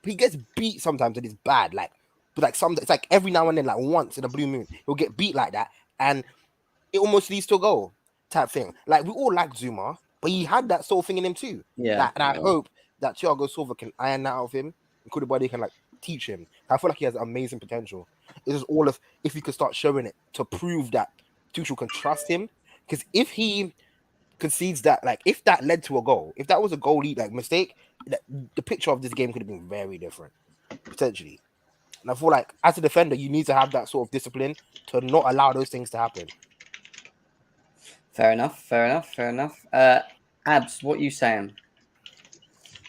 [SPEAKER 4] but he gets beat sometimes, and it's bad. It's like every now and then, like once in a blue moon, he'll get beat like that, and it almost leads to a goal type thing. Like we all like Zuma, but he had that sort of thing in him too.
[SPEAKER 1] Yeah,
[SPEAKER 4] and I hope that Thiago Silva can iron that out of him, and Koulibaly can teach him. I feel like he has amazing potential. It's just all of if he could start showing it to prove that Tuchel can trust him. Because if he concedes that, if that led to a goal, if that was a goalie mistake, the picture of this game could have been very different, potentially. And I feel like as a defender, you need to have that sort of discipline to not allow those things to happen.
[SPEAKER 1] Fair enough. Abs, what are you saying?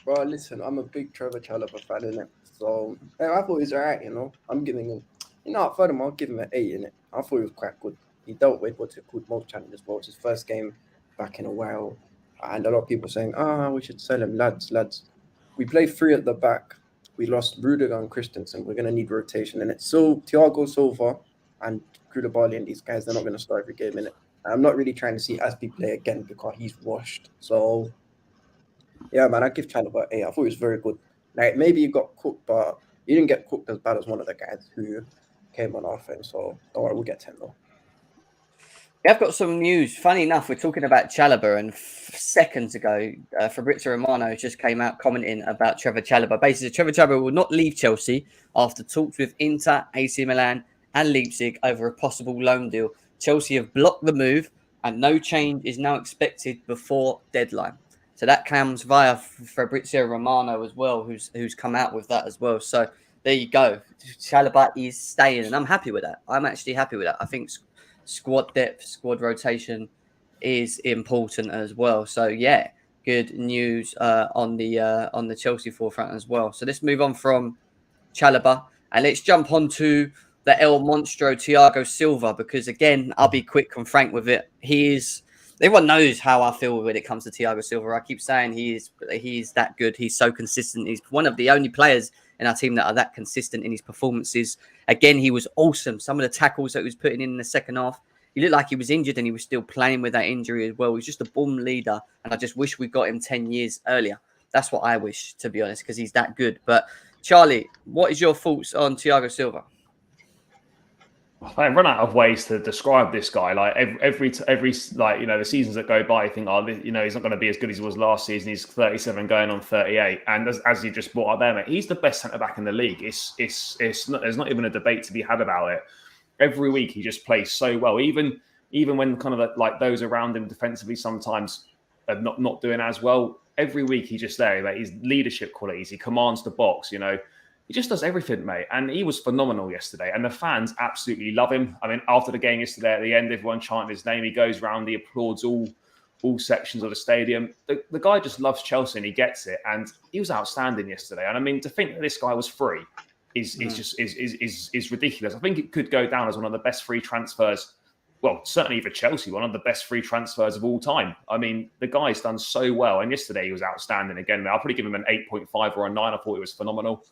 [SPEAKER 5] Bro, listen, I'm a big Trevoh Chalobah fan, innit? So I thought he was alright, I'm giving him, furthermore, I'll give him an 8, innit? I thought he was quite good. He dealt with what's it called, most challenges. Well, it's his first game back in a while. And a lot of people saying, we should sell him, lads. we play 3 at the back. We lost Rudiger and Christensen. We're going to need rotation. And it's so Thiago Silva and Koulibaly and these guys, they're not going to start every game, innit? I'm not really trying to see Azpi play again because he's washed. So, yeah, man, I give Chalobah an 8. I thought he was very good. Like, maybe he got cooked, but he didn't get cooked as bad as one of the guys who came on offense. So, don't worry, we'll get 10 though.
[SPEAKER 1] I've got some news. Funny enough, we're talking about Chalobah, and seconds ago, Fabrizio Romano just came out commenting about Trevoh Chalobah. Basically, Trevoh Chalobah will not leave Chelsea after talks with Inter, AC Milan, and Leipzig over a possible loan deal. Chelsea have blocked the move, and no change is now expected before deadline. So that comes via Fabrizio Romano as well, who's come out with that as well. So there you go. Chalobah is staying, and I'm happy with that. I'm actually happy with that. I think squad depth, squad rotation is important as well. So yeah, good news on the Chelsea forefront as well. So let's move on from Chalobah and let's jump on to the El Monstro Thiago Silva, because again, I'll be quick and frank with it. Everyone knows how I feel when it comes to Thiago Silva. I keep saying he is that good. He's so consistent. He's one of the only players in our team that are that consistent in his performances. Again, he was awesome. Some of the tackles that he was putting in the second half, he looked like he was injured and he was still playing with that injury as well. He was just a bomb leader, and I just wish we got him 10 years earlier. That's what I wish, to be honest, because he's that good. But Charlie, what is your thoughts on Thiago Silva?
[SPEAKER 2] I run out of ways to describe this guy. Like every like, you know, the seasons that go by, you think, oh, you know, he's not going to be as good as he was last season. He's 37 going on 38. And as you just brought up there, mate, he's the best centre-back in the league. It's not, there's not even a debate to be had about it. Every week he just plays so well. Even when kind of like those around him defensively sometimes are not doing as well. Every week he's just there. Like his leadership qualities, he commands the box, you know. He just does everything, mate. And he was phenomenal yesterday. And the fans absolutely love him. I mean, after the game yesterday at the end, everyone chanting his name. He goes round, he applauds all sections of the stadium. The guy just loves Chelsea and he gets it. And he was outstanding yesterday. And I mean, to think that this guy was free is ridiculous. I think it could go down as one of the best free transfers. Well, certainly for Chelsea, one of the best free transfers of all time. I mean, the guy's done so well. And yesterday he was outstanding again. I'll probably give him an 8.5 or a 9. I thought it was phenomenal.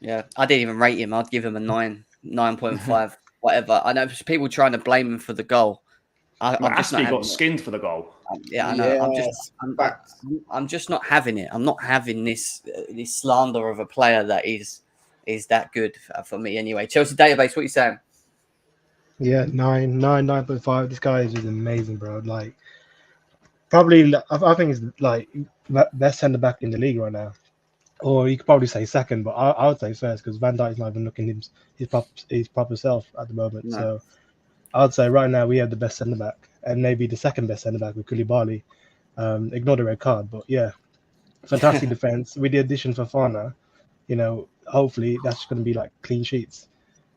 [SPEAKER 1] Yeah, I didn't even rate him. I'd give him a 9.5, whatever. I know people trying to blame him for the goal.
[SPEAKER 2] Ashley got skinned for the goal.
[SPEAKER 1] Yeah, I know. Yes, I'm just not having it. I'm not having this slander of a player that is that good for me anyway. Chelsea database, what are you saying?
[SPEAKER 3] Yeah, 9.5. This guy is just amazing, bro. Like, probably, I think he's like best centre back in the league right now. Or you could probably say second, but I would say first because Van Dijk's not even looking his proper self at the moment. No. So I would say right now we have the best centre back and maybe the second best centre back with Koulibaly. Ignore the red card, but yeah, fantastic defense. With the addition for Fofana, you know, hopefully that's going to be like clean sheets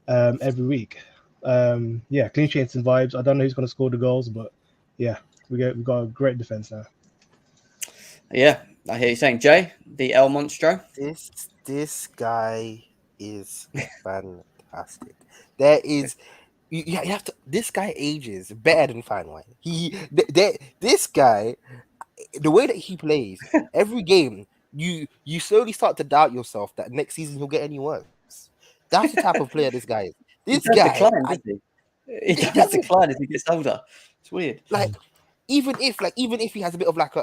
[SPEAKER 3] every week. Yeah, clean sheets and vibes. I don't know who's going to score the goals, but yeah, we've got a great defense now.
[SPEAKER 1] Yeah. I hear you saying, Jay, the El Monstro.
[SPEAKER 4] This guy is fantastic. There is, you have to. This guy ages better than fine wine. This guy, the way that he plays every game, you slowly start to doubt yourself that next season he'll get any worse. That's the type of player this guy is. This guy decline,
[SPEAKER 1] he does decline as he gets older. It's weird.
[SPEAKER 4] Like. Even if he has a bit of like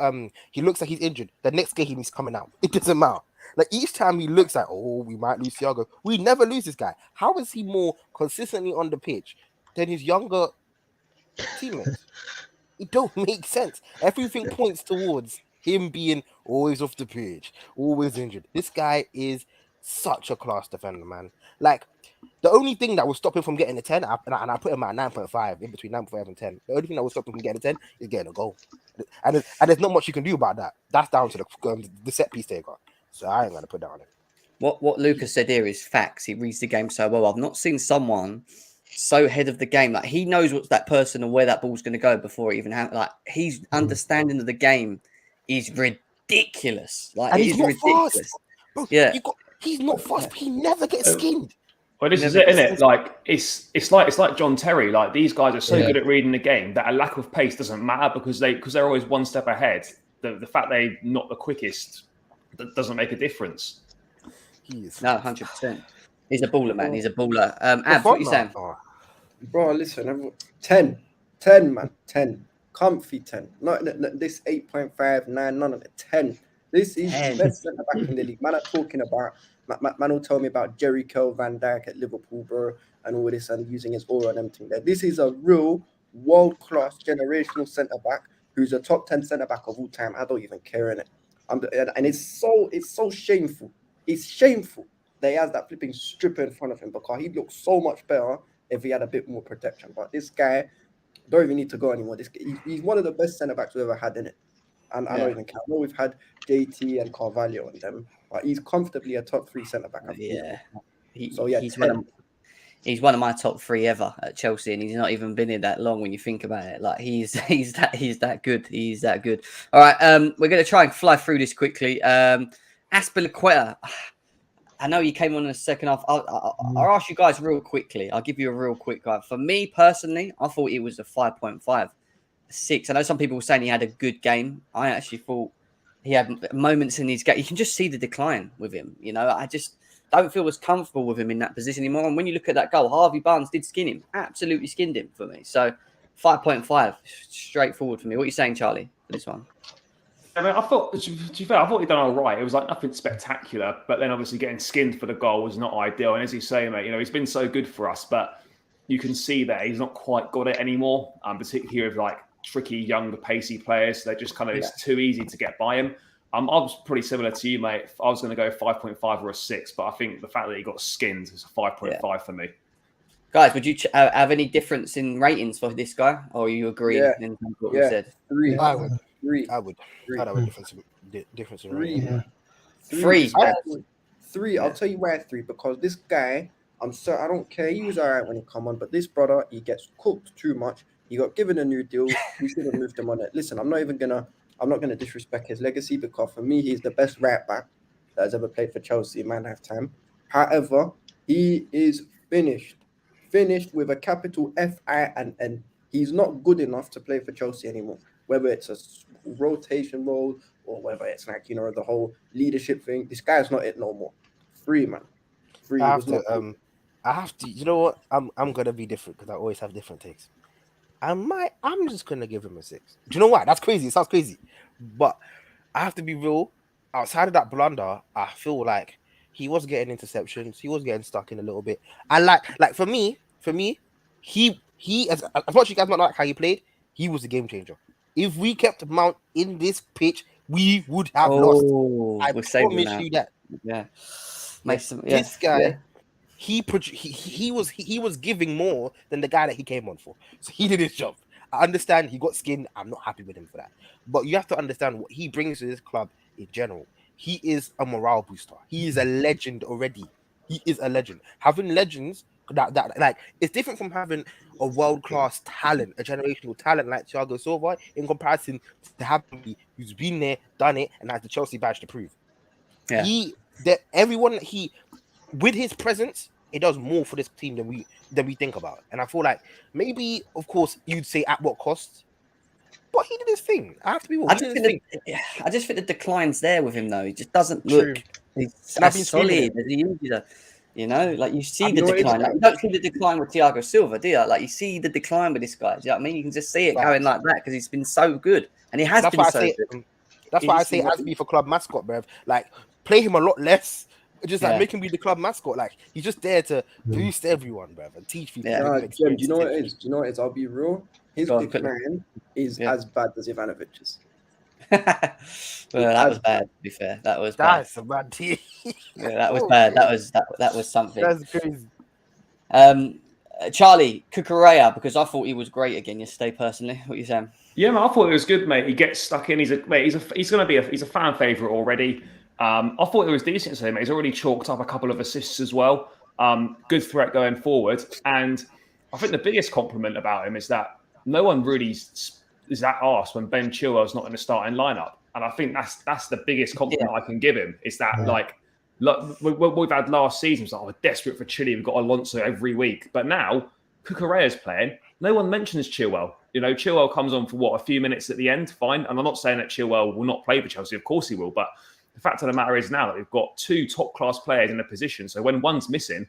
[SPEAKER 4] he looks like he's injured, the next game he's coming out. It doesn't matter. Like each time he looks like, oh, we might lose Thiago. We never lose this guy. How is he more consistently on the pitch than his younger teammates? It don't make sense. Everything points towards him being always off the pitch, always injured. This guy is such a class defender, man. Like, the only thing that will stop him from getting a 10, and I put him at 9.5, in between 9.5 and 10. The only thing that will stop him from getting a 10 is getting a goal. And there's not much you can do about that. That's down to the set piece taker. So I ain't going to put that on him.
[SPEAKER 1] What Lucas said here is facts. He reads the game so well. I've not seen someone so ahead of the game. Like, he knows what's that person and where that ball's going to go before it even happens. Like, his understanding of the game is ridiculous. Like,
[SPEAKER 4] and
[SPEAKER 1] it is ridiculous.
[SPEAKER 4] Fast. Bro,
[SPEAKER 1] yeah.
[SPEAKER 4] He's not fast, but he never gets skinned.
[SPEAKER 2] Well, this is it, isn't it? Like it's like John Terry. Like, these guys are so good at reading the game that a lack of pace doesn't matter because they're always one step ahead. The fact they're not the quickest that doesn't make a difference.
[SPEAKER 4] He is.
[SPEAKER 1] No, 100%. He's a baller, man. He's a baller. Abs, what you saying?
[SPEAKER 5] Bro, listen, 10, man, 10. Comfy 10. Not this 8.5, 9, none of it. 10. This is the best centre back in the league. Man, I'm talking about, man will tell me about Jerry Kell, Van Dijk at Liverpool, bro, and all this, and using his aura and everything there. This is a real world-class generational centre back who's a top 10 centre back of all time. I don't even care in it. And it's so shameful. It's shameful that he has that flipping stripper in front of him, because he looks so much better if he had a bit more protection. But this guy don't even need to go anymore. He's one of the best centre backs we've ever had in it. And I don't even care. I know we've had JT and Carvalho and them, but he's comfortably a top 3 centre back.
[SPEAKER 1] Yeah. He's one of my top 3 ever at Chelsea, and he's not even been here that long when you think about it. Like he's that good. He's that good. All right, we're gonna try and fly through this quickly. Azpilicueta. I know you came on in the second half. I'll ask you guys real quickly. I'll give you a real quick one. For me personally, I thought it was a 5.5, 6. I know some people were saying he had a good game. I actually thought he had moments in his game. You can just see the decline with him. You know, I just don't feel as comfortable with him in that position anymore. And when you look at that goal, Harvey Barnes did skin him. Absolutely skinned him for me. So 5.5, straightforward for me. What are you saying, Charlie, for this one?
[SPEAKER 2] I mean, I thought he'd done all right. It was like nothing spectacular, but then obviously getting skinned for the goal was not ideal. And as you say, mate, you know, he's been so good for us, but you can see that he's not quite got it anymore. Particularly with like tricky, younger, pacey players. They're just kind of, it's too easy to get by him. I was pretty similar to you, mate. I was going to go 5.5 or a 6, but I think the fact that he got skinned is a 5.5 for me. Guys,
[SPEAKER 1] would you have any difference in ratings for this guy, or you agree in what we said?
[SPEAKER 5] 3.
[SPEAKER 4] I would.
[SPEAKER 5] 3.
[SPEAKER 4] I would. I'd have a difference in rating.
[SPEAKER 5] 3. 3. I'll tell you why 3, because this guy, I don't care. He was all right when he come on, but this brother, he gets cooked too much. He got given a new deal. We should have moved him on it. Listen, I'm not gonna disrespect his legacy, because for me, he's the best right back that has ever played for Chelsea in my lifetime. However, he is finished with a capital F-I-N-N. He's not good enough to play for Chelsea anymore. Whether it's a rotation role or whether it's like, you know, the whole leadership thing, this guy's not it no more. 3, man. 3.
[SPEAKER 4] I have to. You know what? I'm gonna be different, because I always have different takes. I'm just gonna give him a 6. Do you know why? That's crazy. It sounds crazy, but I have to be real. Outside of that blunder, I feel like he was getting interceptions. He was getting stuck in a little bit. And like for me, he as much as you guys might not like how he played, he was a game changer. If we kept Mount in this pitch, we would have lost. I promise you that.
[SPEAKER 1] Yeah.
[SPEAKER 4] This guy, he was giving more than the guy that he came on for. So he did his job. I understand he got skinned. I'm not happy with him for that. But you have to understand what he brings to this club in general. He is a morale booster. He is a legend already. He is a legend. Having legends that like, it's different from having a world-class talent, a generational talent like Thiago Silva, in comparison to having me who's been there, done it, and has the Chelsea badge to prove.
[SPEAKER 1] Yeah.
[SPEAKER 4] With his presence, it does more for this team than we think about. And I feel like maybe, of course, you'd say at what cost, but he did his thing. I have to be real.
[SPEAKER 1] I just think the decline's there with him, though. He just doesn't look as solid as he used to. You know, like you see the decline. Like, you don't see the decline with Thiago Silva, do you? Like you see the decline with this guy. Do you know what I mean? You can just see it going like that because he's been so good, and he has been so good.
[SPEAKER 4] That's why I say Azpi for club mascot, bruv. Like play him a lot less. Just like make him be the club mascot. Like he's just there to boost everyone, bruv, and teach people.
[SPEAKER 5] Do you know what it is? Do you know what it is? I'll be real. His decline is as bad as Ivanovic's.
[SPEAKER 1] Well, that was bad. To be fair, that was bad.
[SPEAKER 4] That's a bad team.
[SPEAKER 1] Yeah, that was bad. That was something.
[SPEAKER 4] That's crazy.
[SPEAKER 1] Charlie Cucurella, because I thought he was great again yesterday. Personally, what are you saying?
[SPEAKER 2] Yeah, man, I thought it was good, mate. He gets stuck in. He's a fan favorite already. I thought it was decent today, mate. He's already chalked up a couple of assists as well. Good threat going forward, and I think the biggest compliment about him is that no one really is that arsed when Ben Chilwell's not in the starting lineup. And I think that's the biggest compliment I can give him, is that like what we've had last season was like, we're desperate for Chile. We've got Alonso every week. But now Cucurella's playing. No one mentions Chilwell. You know, Chilwell comes on for a few minutes at the end, fine. And I'm not saying that Chilwell will not play for Chelsea. Of course he will. But the fact of the matter is now that we've got 2 top-class players in a position. So when one's missing,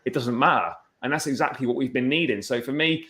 [SPEAKER 2] it doesn't matter. And that's exactly what we've been needing. So for me,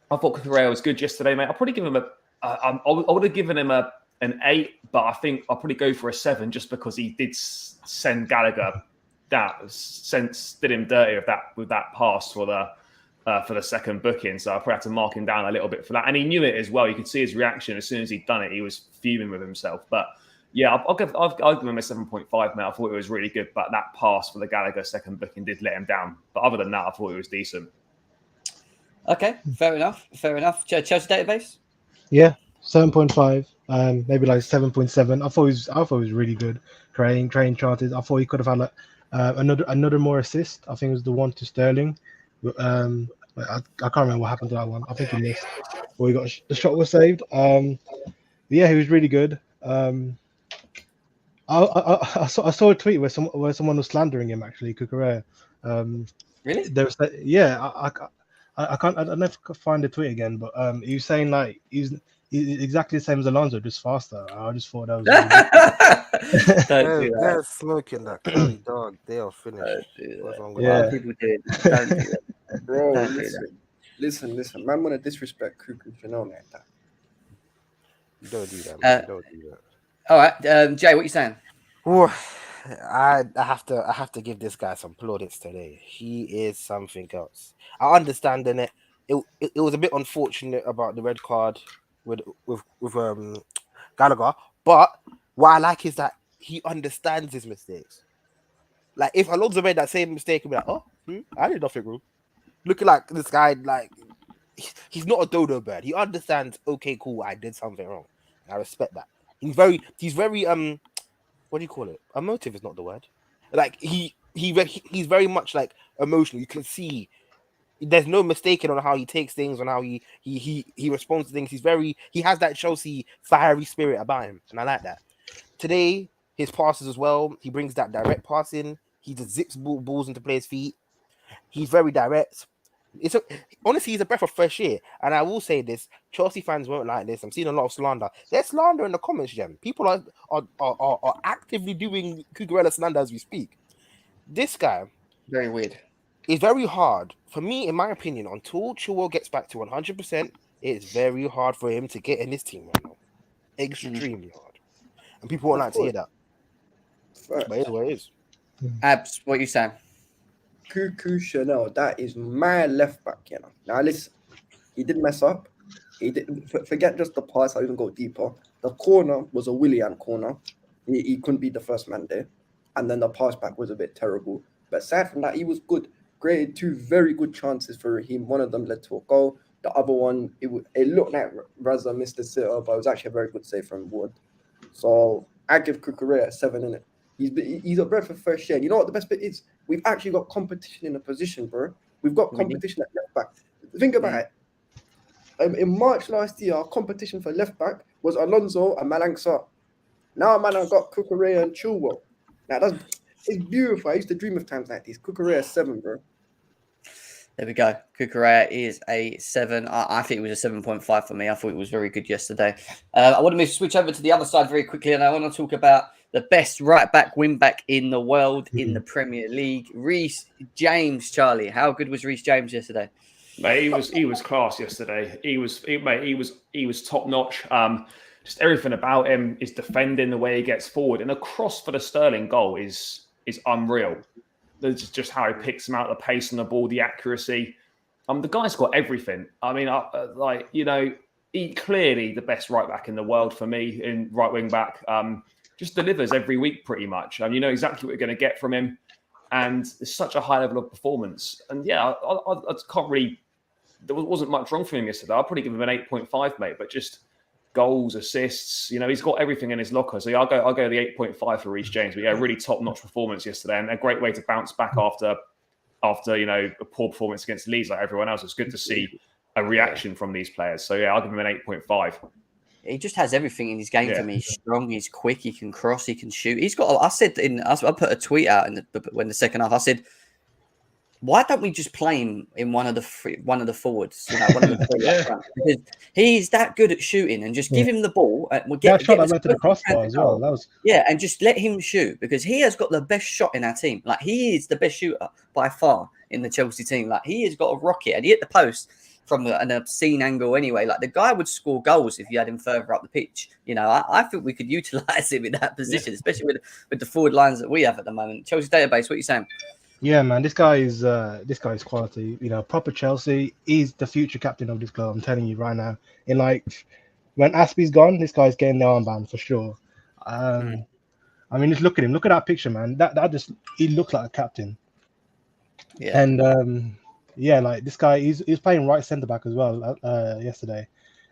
[SPEAKER 2] I thought Cucurella was good yesterday, mate. I'll probably give him I would have given him an 8, but I think I'll probably go for a 7 just because he did send Gallagher did him dirty with that pass for the second booking. So I probably had to mark him down a little bit for that. And he knew it as well. You could see his reaction as soon as he'd done it. He was fuming with himself. But yeah, I'll give him a 7.5, mate. I thought it was really good, but that pass for the Gallagher second booking did let him down. But other than that, I thought it was decent.
[SPEAKER 1] Okay, fair enough. Chelsea database?
[SPEAKER 3] Yeah, 7.5, maybe like 7.7. I thought it was really good. Creating chances. I thought he could have had like another more assist. I think it was the one to Sterling. I can't remember what happened to that one. I think he missed, or he got the shot was saved. Yeah, he was really good. I saw a tweet where someone was slandering him, actually, Cucurella.
[SPEAKER 1] Really?
[SPEAKER 3] There was I never could find the tweet again, but he was saying like he's exactly the same as Alonso, just faster. I just thought that was really
[SPEAKER 1] Don't do that.
[SPEAKER 4] They're smoking that curry dog. They are finished. What's wrong with
[SPEAKER 1] Yeah,
[SPEAKER 4] that?
[SPEAKER 1] people do it. Don't do that.
[SPEAKER 5] Bro,
[SPEAKER 1] Don't do that.
[SPEAKER 5] listen. Man, wanna disrespect Cuckoo Chanel like that.
[SPEAKER 4] You don't do that, man. Don't do that.
[SPEAKER 1] All right, Jay, what you saying?
[SPEAKER 4] Ooh, I have to give this guy some plaudits today. He is something else. I understand in it. It was a bit unfortunate about the red card with Gallagher, but what I like is that he understands his mistakes. Like if Alonso made that same mistake, he'd be like, "Oh, I did nothing wrong." Looking like this guy, like he's not a dodo bird. He understands. Okay, cool. I did something wrong. I respect that. He's very what do you call it? Emotive is not the word. Like he's very much like emotional. You can see there's no mistaking on how he takes things, on how he responds to things. He has that Chelsea fiery spirit about him, and I like that. Today, his passes as well. He brings that direct passing. He just zips balls into players' feet. He's very direct. Honestly, he's a breath of fresh air. And I will say this: Chelsea fans won't like this. I'm seeing a lot of slander. There's slander in the comments, Jem. People are actively doing Cucurella slander as we speak. This guy,
[SPEAKER 1] Very weird.
[SPEAKER 4] is very hard for me, in my opinion. Until Chilwell gets back to 100%, it's very hard for him to get in this team right now. Extremely hard, and people won't like to hear that. But it's what it is.
[SPEAKER 1] Abs, what you saying?
[SPEAKER 5] Cuckoo Chanel, that is my left back, you know. Now listen, he did mess up. He did forget just the pass. I even go deeper. The corner was a Willian corner. He couldn't be the first man there, and then the pass back was a bit terrible. But aside from that, he was good. Created 2 very good chances for Raheem. One of them led to a goal. The other one, it looked like Raza missed the sitter, but it was actually a very good save from Wood. So I give Cucurella a 7 in it. He's a breath of fresh air. You know what the best bit is? We've actually got competition in the position, bro. We've got competition at left back. Think about it. In March last year, our competition for left back was Alonso and Malang Sarr. Now, man, I've got Cucurella and Chilwell. Now, it's beautiful. I used to dream of times like these. Cucurella 7, bro.
[SPEAKER 1] There we go. Cucurella is a 7. I think it was a 7.5 for me. I thought it was very good yesterday. I want to switch over to the other side very quickly, and I want to talk about the best right-back, win-back in the world in the Premier League. Reece James, Charlie. How good was Reece James yesterday?
[SPEAKER 2] Mate, he was class yesterday. He was top notch. Just everything about him, his defending, the way he gets forward, and the cross for the Sterling goal is unreal. That's just how he picks him out, the pace on the ball, the accuracy. The guy's got everything. I mean, he clearly the best right back in the world for me, in right wing back. Just delivers every week pretty much. You know exactly what you're going to get from him, and it's such a high level of performance. And yeah, I can't really. There wasn't much wrong for him yesterday. I'll probably give him an 8.5, mate. But just goals, assists, he's got everything in his locker. So yeah, I'll go the 8.5 for Reece James. But yeah, really top-notch performance yesterday, and a great way to bounce back after a poor performance against Leeds like everyone else. It's good to see a reaction from these players. So yeah, I'll give him an 8.5.
[SPEAKER 1] He just has everything in his game for me. He's strong, he's quick, he can cross, he can shoot. He's got. I put a tweet out when the second half. I said why don't we just play him in one of the forwards? One of the three up front? Because he's that good at shooting, and just give him the ball. We'll
[SPEAKER 3] That shot that went to the crossbar as well. That was
[SPEAKER 1] and just let him shoot, because he has got the best shot in our team. Like, he is the best shooter by far in the Chelsea team. Like, he has got a rocket, and he hit the post from an obscene angle anyway. Like, the guy would score goals if you had him further up the pitch. I think we could utilise him in that position, especially with the forward lines that we have at the moment. Chelsea database, what are you saying?
[SPEAKER 3] Yeah, man, this guy is quality. Proper Chelsea. He's the future captain of this club. I'm telling you right now. When Aspie's gone, this guy's getting the armband for sure. I mean, just look at him. Look at that picture, man. He looks like a captain.
[SPEAKER 1] Yeah.
[SPEAKER 3] And this guy, he's playing right centre back as well yesterday,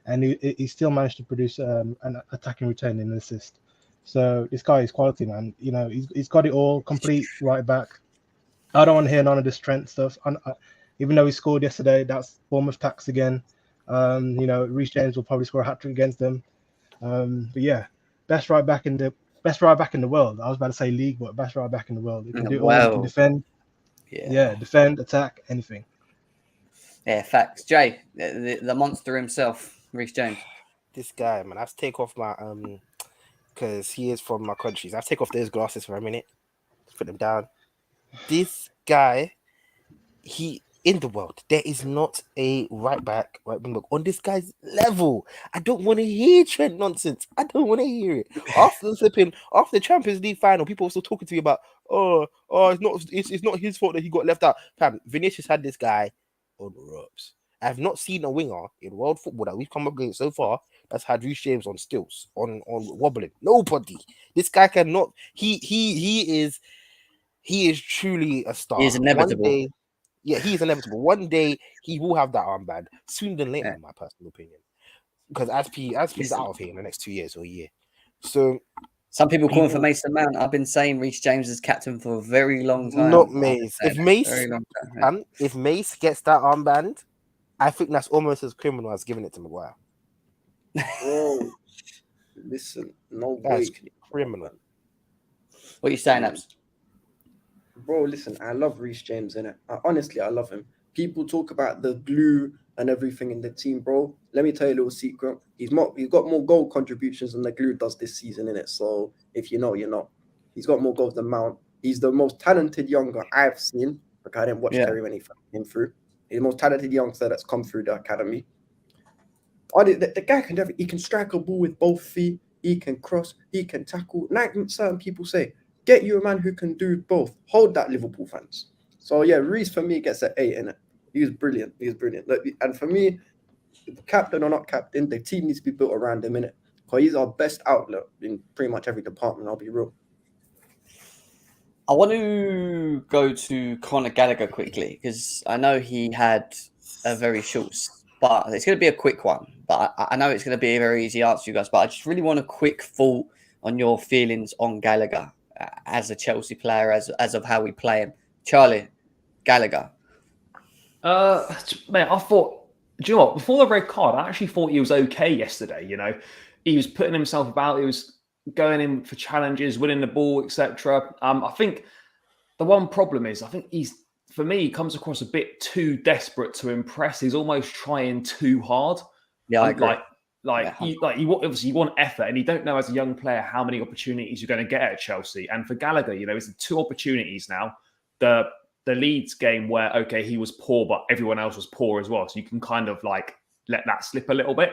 [SPEAKER 3] and he still managed to produce an attacking return in an assist. So this guy is quality, man. He's got it all, complete right back. I don't want to hear none of this Trent stuff. Even though he scored yesterday, that's Bournemouth tax again. Reece James will probably score a hat trick against them. But yeah, best right back in the world. I was about to say league, but best right back in the world. He can do all. He can defend. Yeah, defend, attack, anything.
[SPEAKER 1] Yeah, facts. Jay, the monster himself, Reece James.
[SPEAKER 4] This guy, man, I have to take off my because he is from my country. So I have to take off those glasses for a minute. Put them down. This guy, in the world, there is not a right wing back on this guy's level. I don't want to hear Trent nonsense. I don't want to hear it. After the Champions League final, people were still talking to me about, it's not his fault that he got left out. Fam, Vinicius had this guy on the ropes. I have not seen a winger in world football that we've come up against so far that's had Reece James on stilts, on wobbling. Nobody. This guy cannot. He is truly a star.
[SPEAKER 1] He is inevitable.
[SPEAKER 4] He is inevitable. One day he will have that armband, sooner than later, in my personal opinion. Because Aspie's out of here in the next 2 years or a year. So
[SPEAKER 1] some people calling for Mason Mount. I've been saying Reece James is captain for a very long time.
[SPEAKER 4] Not Mace. If Mace gets that armband, I think that's almost as criminal as giving it to Maguire.
[SPEAKER 5] Bro, listen, no
[SPEAKER 4] That's
[SPEAKER 5] way.
[SPEAKER 4] criminal.
[SPEAKER 1] What are you saying, Abs?
[SPEAKER 5] Bro, listen, I love Reece James, innit? Honestly, I love him. People talk about the glue and everything in the team, bro. Let me tell you a little secret. He's got more goal contributions than the glue does this season, innit? So if you know, you know. He's got more goals than Mount. He's the most talented younger I've seen. Like, I didn't watch Terry when he came through. He's the most talented youngster that's come through the academy. The guy he can strike a ball with both feet. He can cross. He can tackle. Like certain people say, get you a man who can do both. Hold that, Liverpool fans. So yeah, Reece for me gets an 8 in it. He's brilliant. And for me, captain or not captain, the team needs to be built around him, innit? Because he's our best outlet in pretty much every department. I'll be real.
[SPEAKER 1] I want to go to Conor Gallagher quickly, because I know he had a very short, but it's going to be a quick one. But I know it's going to be a very easy answer, you guys. But I just really want a quick thought on your feelings on Gallagher as a Chelsea player, as of how we play him. Charlie, Gallagher.
[SPEAKER 2] Man, I thought, do you know what? Before the red card, I actually thought he was okay yesterday. He was putting himself about. He was going in for challenges, winning the ball, etc. I think the one problem is, for me, he comes across a bit too desperate to impress. He's almost trying too hard.
[SPEAKER 1] Yeah, I agree.
[SPEAKER 2] You want effort, and you don't know as a young player how many opportunities you're going to get at Chelsea. And for Gallagher, it's 2 opportunities now. The Leeds game where, okay, he was poor, but everyone else was poor as well. So you can kind of let that slip a little bit.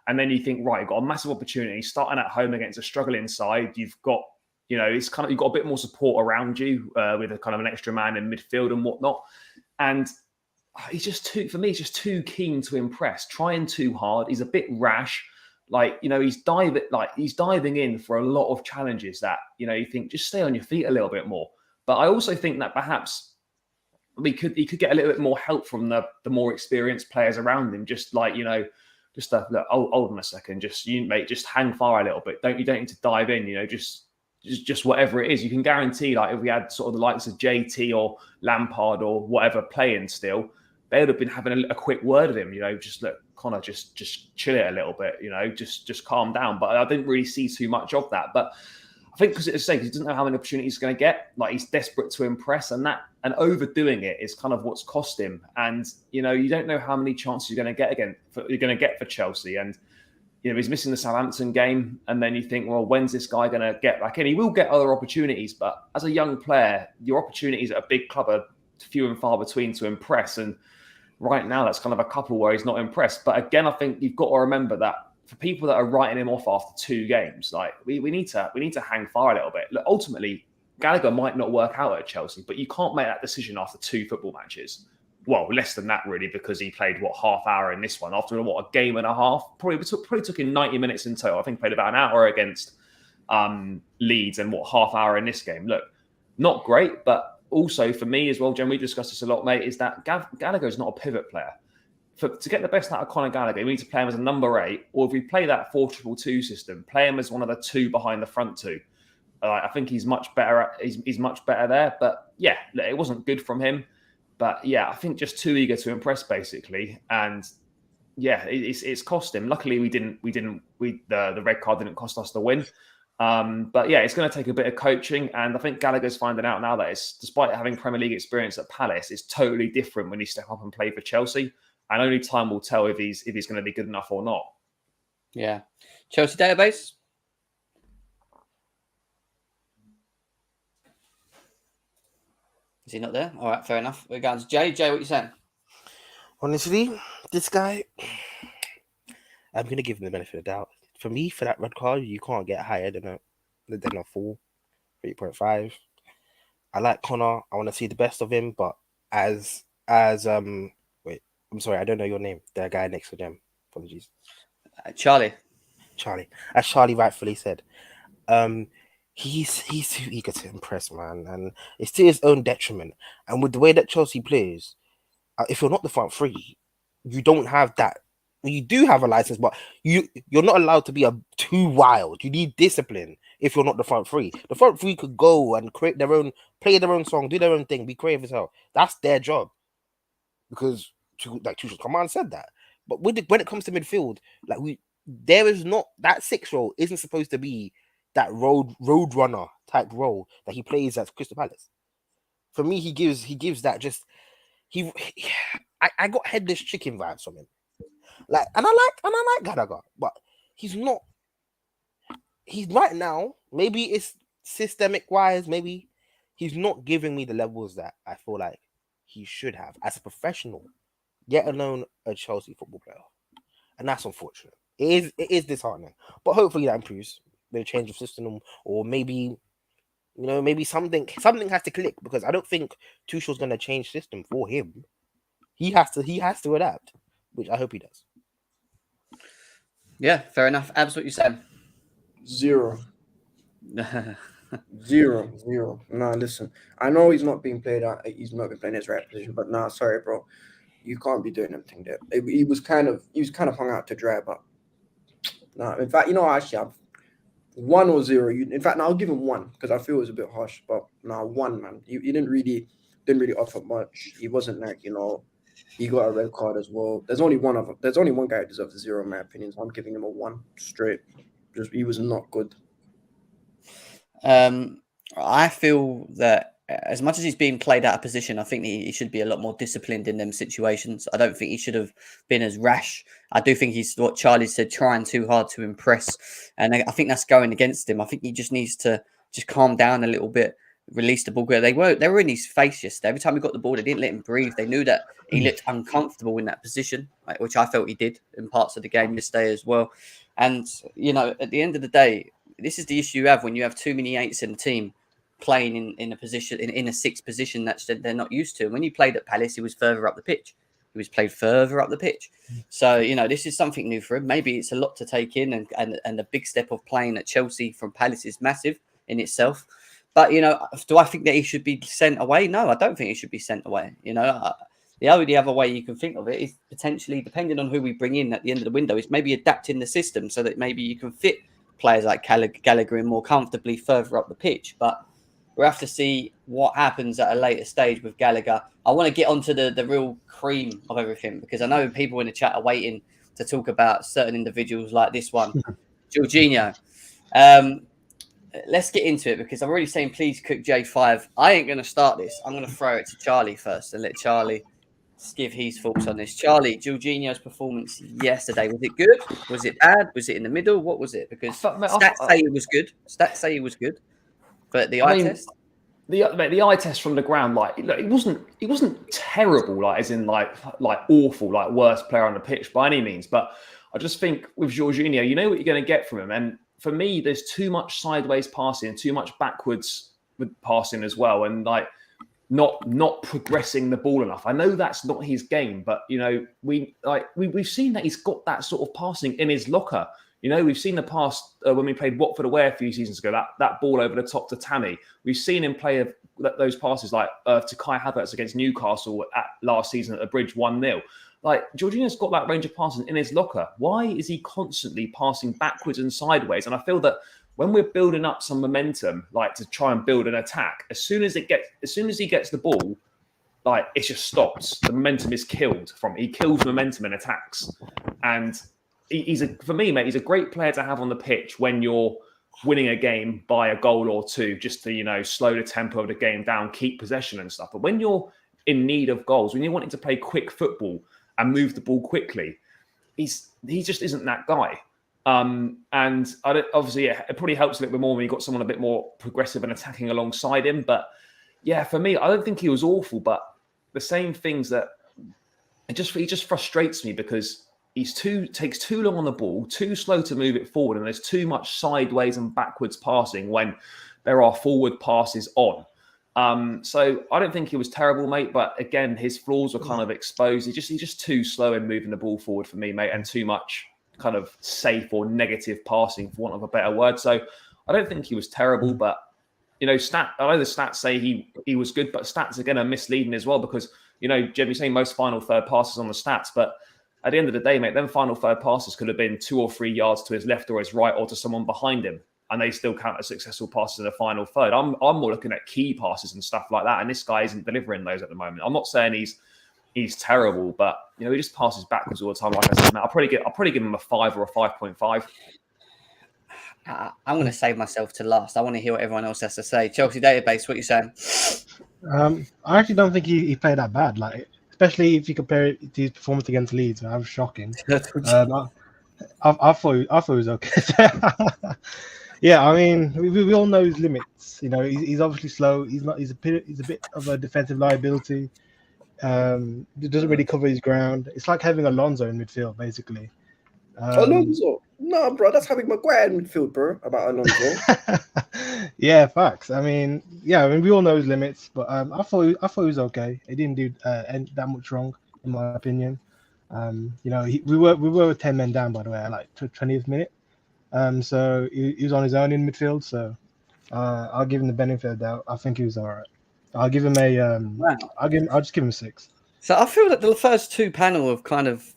[SPEAKER 2] And then you think, right, you've got a massive opportunity starting at home against a struggling side. You've got, you've got a bit more support around you with a kind of an extra man in midfield and whatnot. And he's just too keen to impress, trying too hard. He's a bit rash. He's diving in for a lot of challenges that, you think, just stay on your feet a little bit more. But I also think that perhaps he could get a little bit more help from the more experienced players around him. Just look, hold on a second. Just hang fire a little bit. You don't need to dive in. Just whatever it is. You can guarantee, if we had sort of the likes of JT or Lampard or whatever playing still, they would have been having a quick word with him. Just look, Connor, just chill it a little bit. Just calm down. But I didn't really see too much of that. But I think because it's saying he doesn't know how many opportunities he's going to get. Like he's desperate to impress, and overdoing it is kind of what's cost him. And you don't know how many chances you're going to get for Chelsea. And he's missing the Southampton game, and then you think, well, when's this guy going to get back in? He will get other opportunities, but as a young player, your opportunities at a big club are few and far between to impress. And right now, that's kind of a couple where he's not impressed. But again, I think you've got to remember that for people that are writing him off after 2 games, like we need to hang fire a little bit. Look, ultimately, Gallagher might not work out at Chelsea, but you can't make that decision after 2 football matches. Well, less than that really, because he played half hour in this one after a game and a half. Probably took him 90 minutes in total. I think he played about an hour against Leeds and half hour in this game. Look, not great, but also for me as well, Jen, we discussed this a lot, mate, is that Gallagher is not a pivot player. To get the best out of Conor Gallagher, we need to play him as a number 8, or if we play that 4-2-2 system, play him as one of the 2 behind the front 2. I think he's much better. He's much better there. But yeah, it wasn't good from him. But yeah, I think just too eager to impress, basically. And yeah, it's cost him. Luckily, the red card didn't cost us the win. But yeah, it's going to take a bit of coaching. And I think Gallagher's finding out now that despite having Premier League experience at Palace, it's totally different when you step up and play for Chelsea. And only time will tell if he's going to be good enough or not.
[SPEAKER 1] Yeah. Chelsea database? Is he not there? All right, fair enough. We're going to Jay. Jay, what are you saying?
[SPEAKER 4] Honestly, this guy, I'm going to give him the benefit of the doubt. For me, for that red card, you can't get higher than a 4, 3.5. I like Conor. I want to see the best of him, but as wait, I'm sorry, I don't know your name. The guy next to them. Apologies.
[SPEAKER 1] Charlie.
[SPEAKER 4] As Charlie rightfully said, he's too eager to impress, man, and it's to his own detriment. And with the way that Chelsea plays, if you're not the front 3, you don't have that. You do have a license, but you're not allowed to be too wild. You need discipline if you're not the front 3. The front 3 could go and create their own, play their own song, do their own thing, be creative as hell. That's their job. Because Tuchel command said that. But when it comes to midfield, there is not that 6 role isn't supposed to be that road runner type role that he plays at Crystal Palace. For me, he gives that just I got headless chicken vibes from him. And I like Gallagher, but he's not. He's right now. Maybe it's systemic wise. Maybe he's not giving me the levels that I feel like he should have as a professional, yet alone a Chelsea football player, and that's unfortunate. It is disheartening, but hopefully that improves with a change of system, or maybe something has to click, because I don't think Tuchel's going to change system for him. He has to adapt, which I hope he does.
[SPEAKER 1] Yeah, fair enough. Absolutely, Sam.
[SPEAKER 5] 0. 0. Nah, listen. I know he's not being played out. He's not been playing his right position, but nah, sorry, bro. You can't be doing anything there. He was kind of hung out to dry, but nah. In fact, actually, I've 1 or 0. In fact, I'll give him 1 because I feel it was a bit harsh. But nah, 1, man. He didn't really offer much. He wasn't he got a red card as well. There's only one guy who deserves a 0 in my opinion. So I'm giving him a 1 straight. He was not good.
[SPEAKER 1] I feel that as much as he's being played out of position, I think he should be a lot more disciplined in them situations. I don't think he should have been as rash. I do think he's, what Charlie said, trying too hard to impress. And I think that's going against him. I think he just needs to just calm down a little bit, release the ball. They were in his face yesterday. Every time he got the ball, they didn't let him breathe. They knew that he looked uncomfortable in that position, which I felt he did in parts of the game yesterday as well. And, at the end of the day, this is the issue you have when you have too many 8s in the team playing in a position, in a 6th position that they're not used to. And when he played at Palace, he was further up the pitch. He was played further up the pitch. So, this is something new for him. Maybe it's a lot to take in, and the big step of playing at Chelsea from Palace is massive in itself. But, do I think that he should be sent away? No, I don't think he should be sent away. The only other way you can think of it is potentially, depending on who we bring in at the end of the window, is maybe adapting the system so that maybe you can fit players like Gallagher in more comfortably further up the pitch. But we'll have to see what happens at a later stage with Gallagher. I want to get onto the real cream of everything, because I know people in the chat are waiting to talk about certain individuals like this one, Jorginho. let's get into it because I'm already saying please cook J5. I ain't going to start this. I'm going to throw it to Charlie first and let Charlie give his thoughts on this. Charlie, Jorginho's performance yesterday, was it good? Was it bad? Was it in the middle? What was it? Because stats say it was good. Stats say it was good. But the eye test?
[SPEAKER 2] The eye test from the ground, like, look, it wasn't terrible, like as in like awful, like worst player on the pitch by any means. But I just think with Jorginho, you know what you're going to get from him. And for me, there's too much sideways passing, too much backwards passing as well, and like not progressing the ball enough. I know that's not his game, but you know we've seen that he's got that sort of passing in his locker. You know, we've seen the past when we played Watford away a few seasons ago, that ball over the top to Tammy. We've seen him play those passes like to Kai Havertz against Newcastle at last season at the Bridge 1-0. Like, Jorginho's got that range of passes in his locker. Why is he constantly passing backwards and sideways? And I feel that when we're building up some momentum, like to try and build an attack, as soon as he gets the ball, like it just stops. The momentum is killed he kills momentum in attacks. And for me, mate, he's a great player to have on the pitch when you're winning a game by a goal or two, just to, you know, slow the tempo of the game down, keep possession and stuff. But when you're in need of goals, when you're wanting to play quick football and move the ball quickly, he just isn't that guy. And obviously, yeah, it probably helps a little bit more when you've got someone a bit more progressive and attacking alongside him. But yeah, for me, I don't think he was awful, but the same things that he just frustrates me because takes too long on the ball, too slow to move it forward, and there's too much sideways and backwards passing when there are forward passes on. So I don't think he was terrible, mate. But again, his flaws were kind of exposed. He's just too slow in moving the ball forward for me, mate, and too much kind of safe or negative passing, for want of a better word. So I don't think he was terrible, but you know, I know the stats say he was good, but stats again are misleading as well because, you know, Jim, you're saying most final third passes on the stats, but at the end of the day, mate, them final third passes could have been 2 or 3 yards to his left or his right or to someone behind him, and they still count as successful passes in the final third. I'm more looking at key passes and stuff like that, and this guy isn't delivering those at the moment. I'm not saying he's terrible, but you know, he just passes backwards all the time. Like I said, mate, I'll probably give him a 5 or a 5.5.
[SPEAKER 1] I'm going to save myself to last. I want to hear what everyone else has to say. Chelsea Database, what are you saying?
[SPEAKER 3] I actually don't think he played that bad. Like, especially if you compare it to his performance against Leeds, that was shocking. I thought it was okay. Yeah, I mean, we all know his limits. You know, he's obviously slow. He's a bit of a defensive liability. He doesn't really cover his ground. It's like having Alonso in midfield, basically.
[SPEAKER 5] Alonso? No, bro, that's having Maguire in midfield, bro. About Alonso.
[SPEAKER 3] Yeah, facts. I mean, we all know his limits, but I thought he was okay. He didn't do that much wrong, in my opinion. You know, we were 10 men down, by the way, at like 20th minute. So he was on his own in midfield. So I'll give him the benefit of the doubt. I think he was all right. I'll give him a. I'll just give him 6.
[SPEAKER 1] So I feel that the first two panel have kind of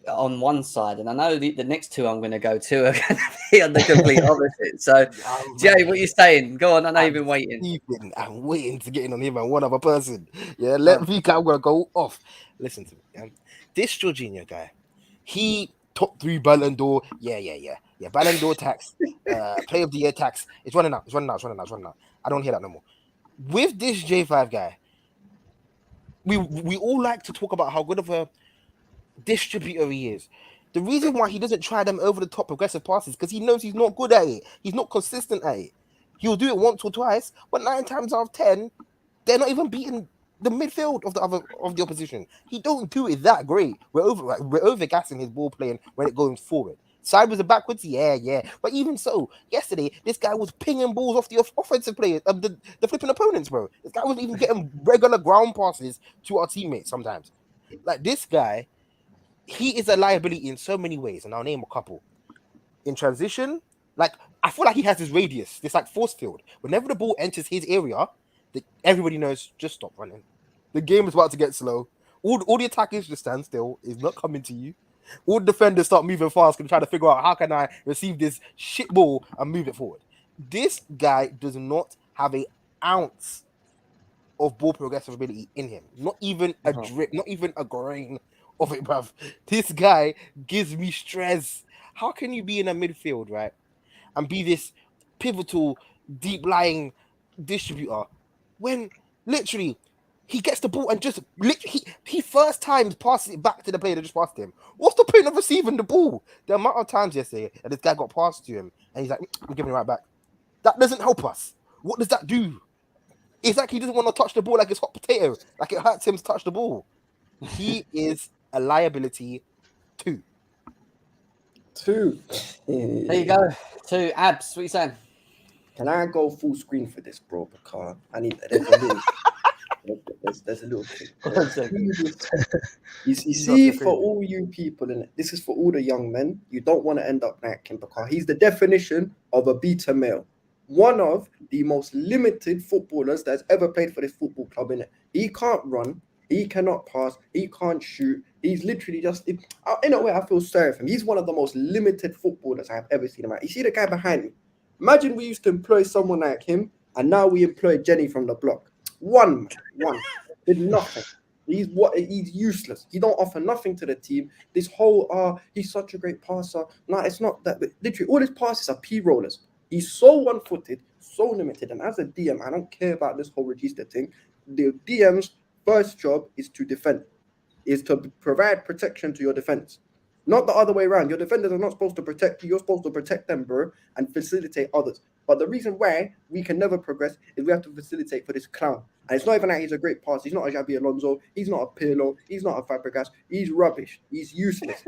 [SPEAKER 1] on one side, and I know the next two I'm going to go to are going to be on the complete opposite. So, Jay, what are you saying? Go on. I know you've been waiting.
[SPEAKER 4] I'm waiting to get in on him and one other person. Yeah, let me. I'm going to go off. Listen to me. This Jorginho guy, he top 3 Ballon d'Or. Yeah. Ballon d'Or tax, Player of the Year tax. It's running out. I don't hear that no more. With this J5 guy, we all like to talk about how good of a distributor he is. The reason why he doesn't try them over the top progressive passes because he knows he's not good at it. He's not consistent at it. He'll do it once or twice, but 9 times out of 10, they're not even beating the midfield of the opposition. He don't do it that great. We're over gassing his ball playing when it goes forward. Sideways and backwards, yeah. But even so, yesterday this guy was pinging balls off the offensive players, the flipping opponents, bro. This guy wasn't even getting regular ground passes to our teammates sometimes. Like, this guy, he is a liability in so many ways, and I'll name a couple. In transition, like, I feel like he has this radius, this like force field. Whenever the ball enters his area, everybody knows, just stop running. The game is about to get slow. All the attackers just stand still. It's not coming to you. All the defenders start moving fast and try to figure out how can I receive this shit ball and move it forward. This guy does not have an ounce of ball progressive ability in him. Not even a drip, not even a grain of it, bruv. This guy gives me stress. How can you be in a midfield, right, and be this pivotal, deep lying distributor when literally he gets the ball and just he first time passes it back to the player that just passed him. What's the point of receiving the ball? The amount of times yesterday that this guy got passed to him and he's like, I'm giving it right back. That doesn't help us. What does that do? It's like he doesn't want to touch the ball like it's hot potato, like it hurts him to touch the ball. He is a liability too.
[SPEAKER 5] Two.
[SPEAKER 1] There you go. 2 abs. What are you saying?
[SPEAKER 5] Can I go full screen for this, bro? Because I need there's a little, there's a little thing. You see, for all you people, and this is for all the young men, you don't want to end up like him because he's the definition of a beta male. One of the most limited footballers that's ever played for this football club. In it, he can't run, he cannot pass, he can't shoot. He's literally just, in a way, I feel sorry for him. He's one of the most limited footballers I've ever seen him at. You see the guy behind me? Imagine we used to employ someone like him, and now we employ Jenny from the block. One, did nothing. He's useless. He don't offer nothing to the team. This whole he's such a great passer. No, it's not that. But literally, all his passes are P-rollers. He's so one-footed, so limited. And as a DM, I don't care about this whole register thing. The DM's first job is to defend, is to provide protection to your defense. Not the other way around. Your defenders are not supposed to protect you. You're supposed to protect them, bro, and facilitate others. But the reason why we can never progress is we have to facilitate for this clown. And it's not even like he's a great passer. He's not a Xabi Alonso. He's not a Pirlo. He's not a Fabregas. He's rubbish. He's useless.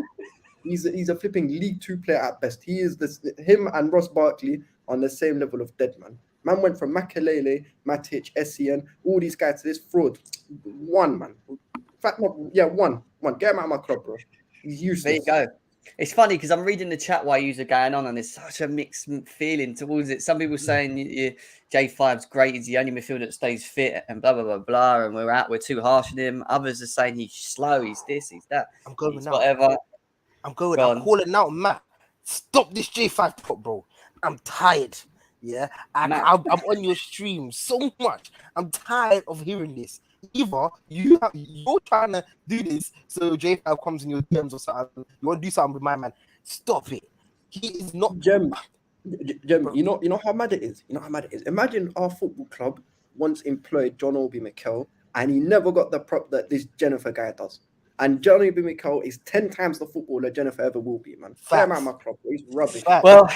[SPEAKER 5] He's a flipping League 2 player at best. He is him and Ross Barkley on the same level of dead, man. Man went from Makelele, Matic, Essien, all these guys to this fraud. One, man. In fact, one. Get him out of my club, bro. He's useless.
[SPEAKER 1] There you go. It's funny because I'm reading the chat while you're going on, and there's such a mixed feeling towards it. Some people saying J5's great, he's the only midfielder that stays fit, and blah, blah, blah, blah, and we're too harsh on him. Others are saying he's slow, he's this, he's that.
[SPEAKER 4] I'm going now.
[SPEAKER 1] Whatever.
[SPEAKER 4] I'm calling out, Matt. Stop this J5 talk, bro. I'm tired. Yeah, I'm on your stream so much. I'm tired of hearing this. Either you're trying to do this so J5 comes in your DMs or something. You want to do something with my man? Stop it. He is not
[SPEAKER 5] Jem. You know how mad it is. Imagine our football club once employed John Obi Mikel, and he never got the prop that this Jennifer guy does. And John Obi Mikel is 10 times the footballer Jennifer ever will be, man. Fair man, my club. He's rubbish.
[SPEAKER 1] Well,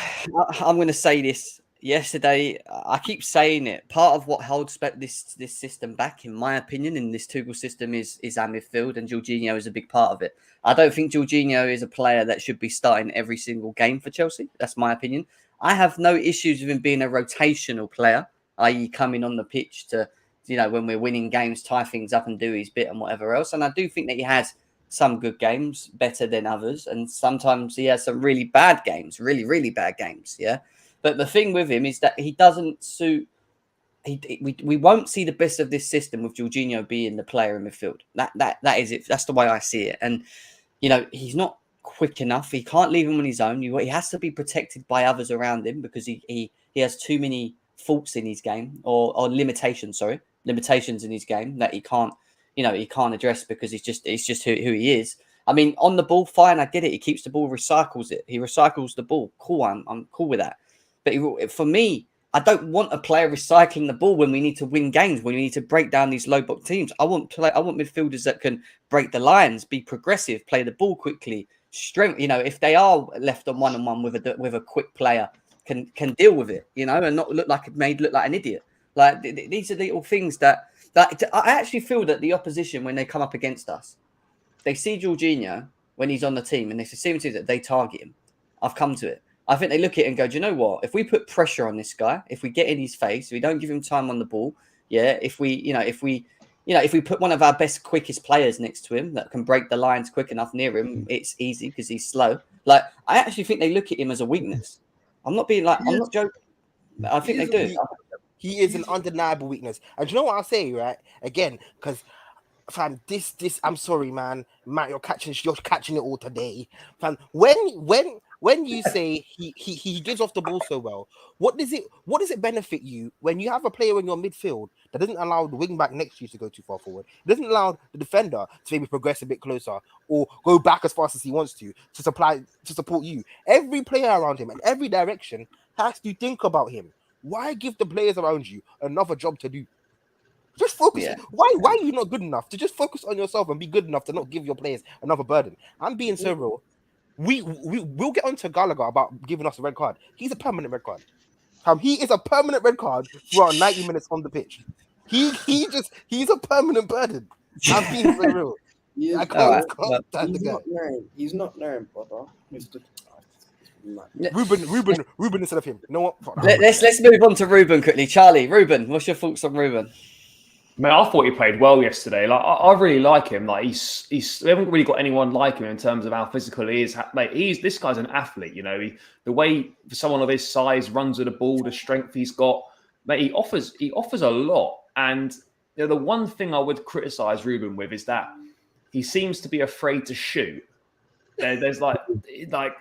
[SPEAKER 1] I'm going to say this. Yesterday, I keep saying it. Part of what holds this system back, in my opinion, in this Tuchel system is our midfield, and Jorginho is a big part of it. I don't think Jorginho is a player that should be starting every single game for Chelsea. That's my opinion. I have no issues with him being a rotational player, i.e. coming on the pitch to, when we're winning games, tie things up and do his bit and whatever else. And I do think that he has some good games, better than others, and sometimes he has some really bad games, really, really bad games, yeah? But the thing with him is that he doesn't suit. We won't see the best of this system with Jorginho being the player in midfield. That is it. That's the way I see it. And he's not quick enough. He can't leave him on his own. He has to be protected by others around him because he has too many faults in his game or limitations in his game that he can't address because it's just who he is. I mean, on the ball, fine, I get it. He keeps the ball, recycles it. He recycles the ball. Cool, I'm cool with that. But for me, I don't want a player recycling the ball when we need to win games, when we need to break down these low block teams. I want midfielders that can break the lines, be progressive, play the ball quickly, strength. If they are left on one-on-one with a quick player, can deal with it, and not look like an idiot. Like these are little things that I actually feel that the opposition, when they come up against us, they see Jorginho when he's on the team and they see that they target him. I've come to it. I think they look at it and go, do you know what? If we put pressure on this guy, if we get in his face, if we don't give him time on the ball, if we put one of our best, quickest players next to him that can break the lines quick enough near him, it's easy because he's slow. Like, I actually think they look at him as a weakness. I'm not joking. I think they do.
[SPEAKER 4] He is an undeniable weakness. And do you know what I'll say, right? Again, because fam, this I'm sorry, man. Matt, you're catching it all today. Fam, when you say he gives off the ball so well, what does it benefit you when you have a player in your midfield that doesn't allow the wing back next to you to go too far forward? It doesn't allow the defender to maybe progress a bit closer or go back as fast as he wants to support you. Every player around him and every direction has to think about him. Why give the players around you another job to do? Just focus.
[SPEAKER 1] Yeah.
[SPEAKER 4] Why are you not good enough to just focus on yourself and be good enough to not give your players another burden? I'm being so real. We'll get on to Gallagher about giving us a red card. He's a permanent red card. He is a permanent red card throughout 90 minutes on the pitch. He's a permanent burden. I'm being so real. I can't stand the guy.
[SPEAKER 5] He's not known, brother.
[SPEAKER 4] Ruben instead of him. You know what?
[SPEAKER 1] Let's move on to Ruben quickly. Charlie, Ruben, what's your thoughts on Ruben?
[SPEAKER 2] Man, I thought he played well yesterday. Like I really like him. Like we haven't really got anyone like him in terms of how physical he is. Like this guy's an athlete. You know, the way for someone of his size runs with the ball, the strength he's got. Mate, he offers a lot. And you know, the one thing I would criticize Ruben with is that he seems to be afraid to shoot. There's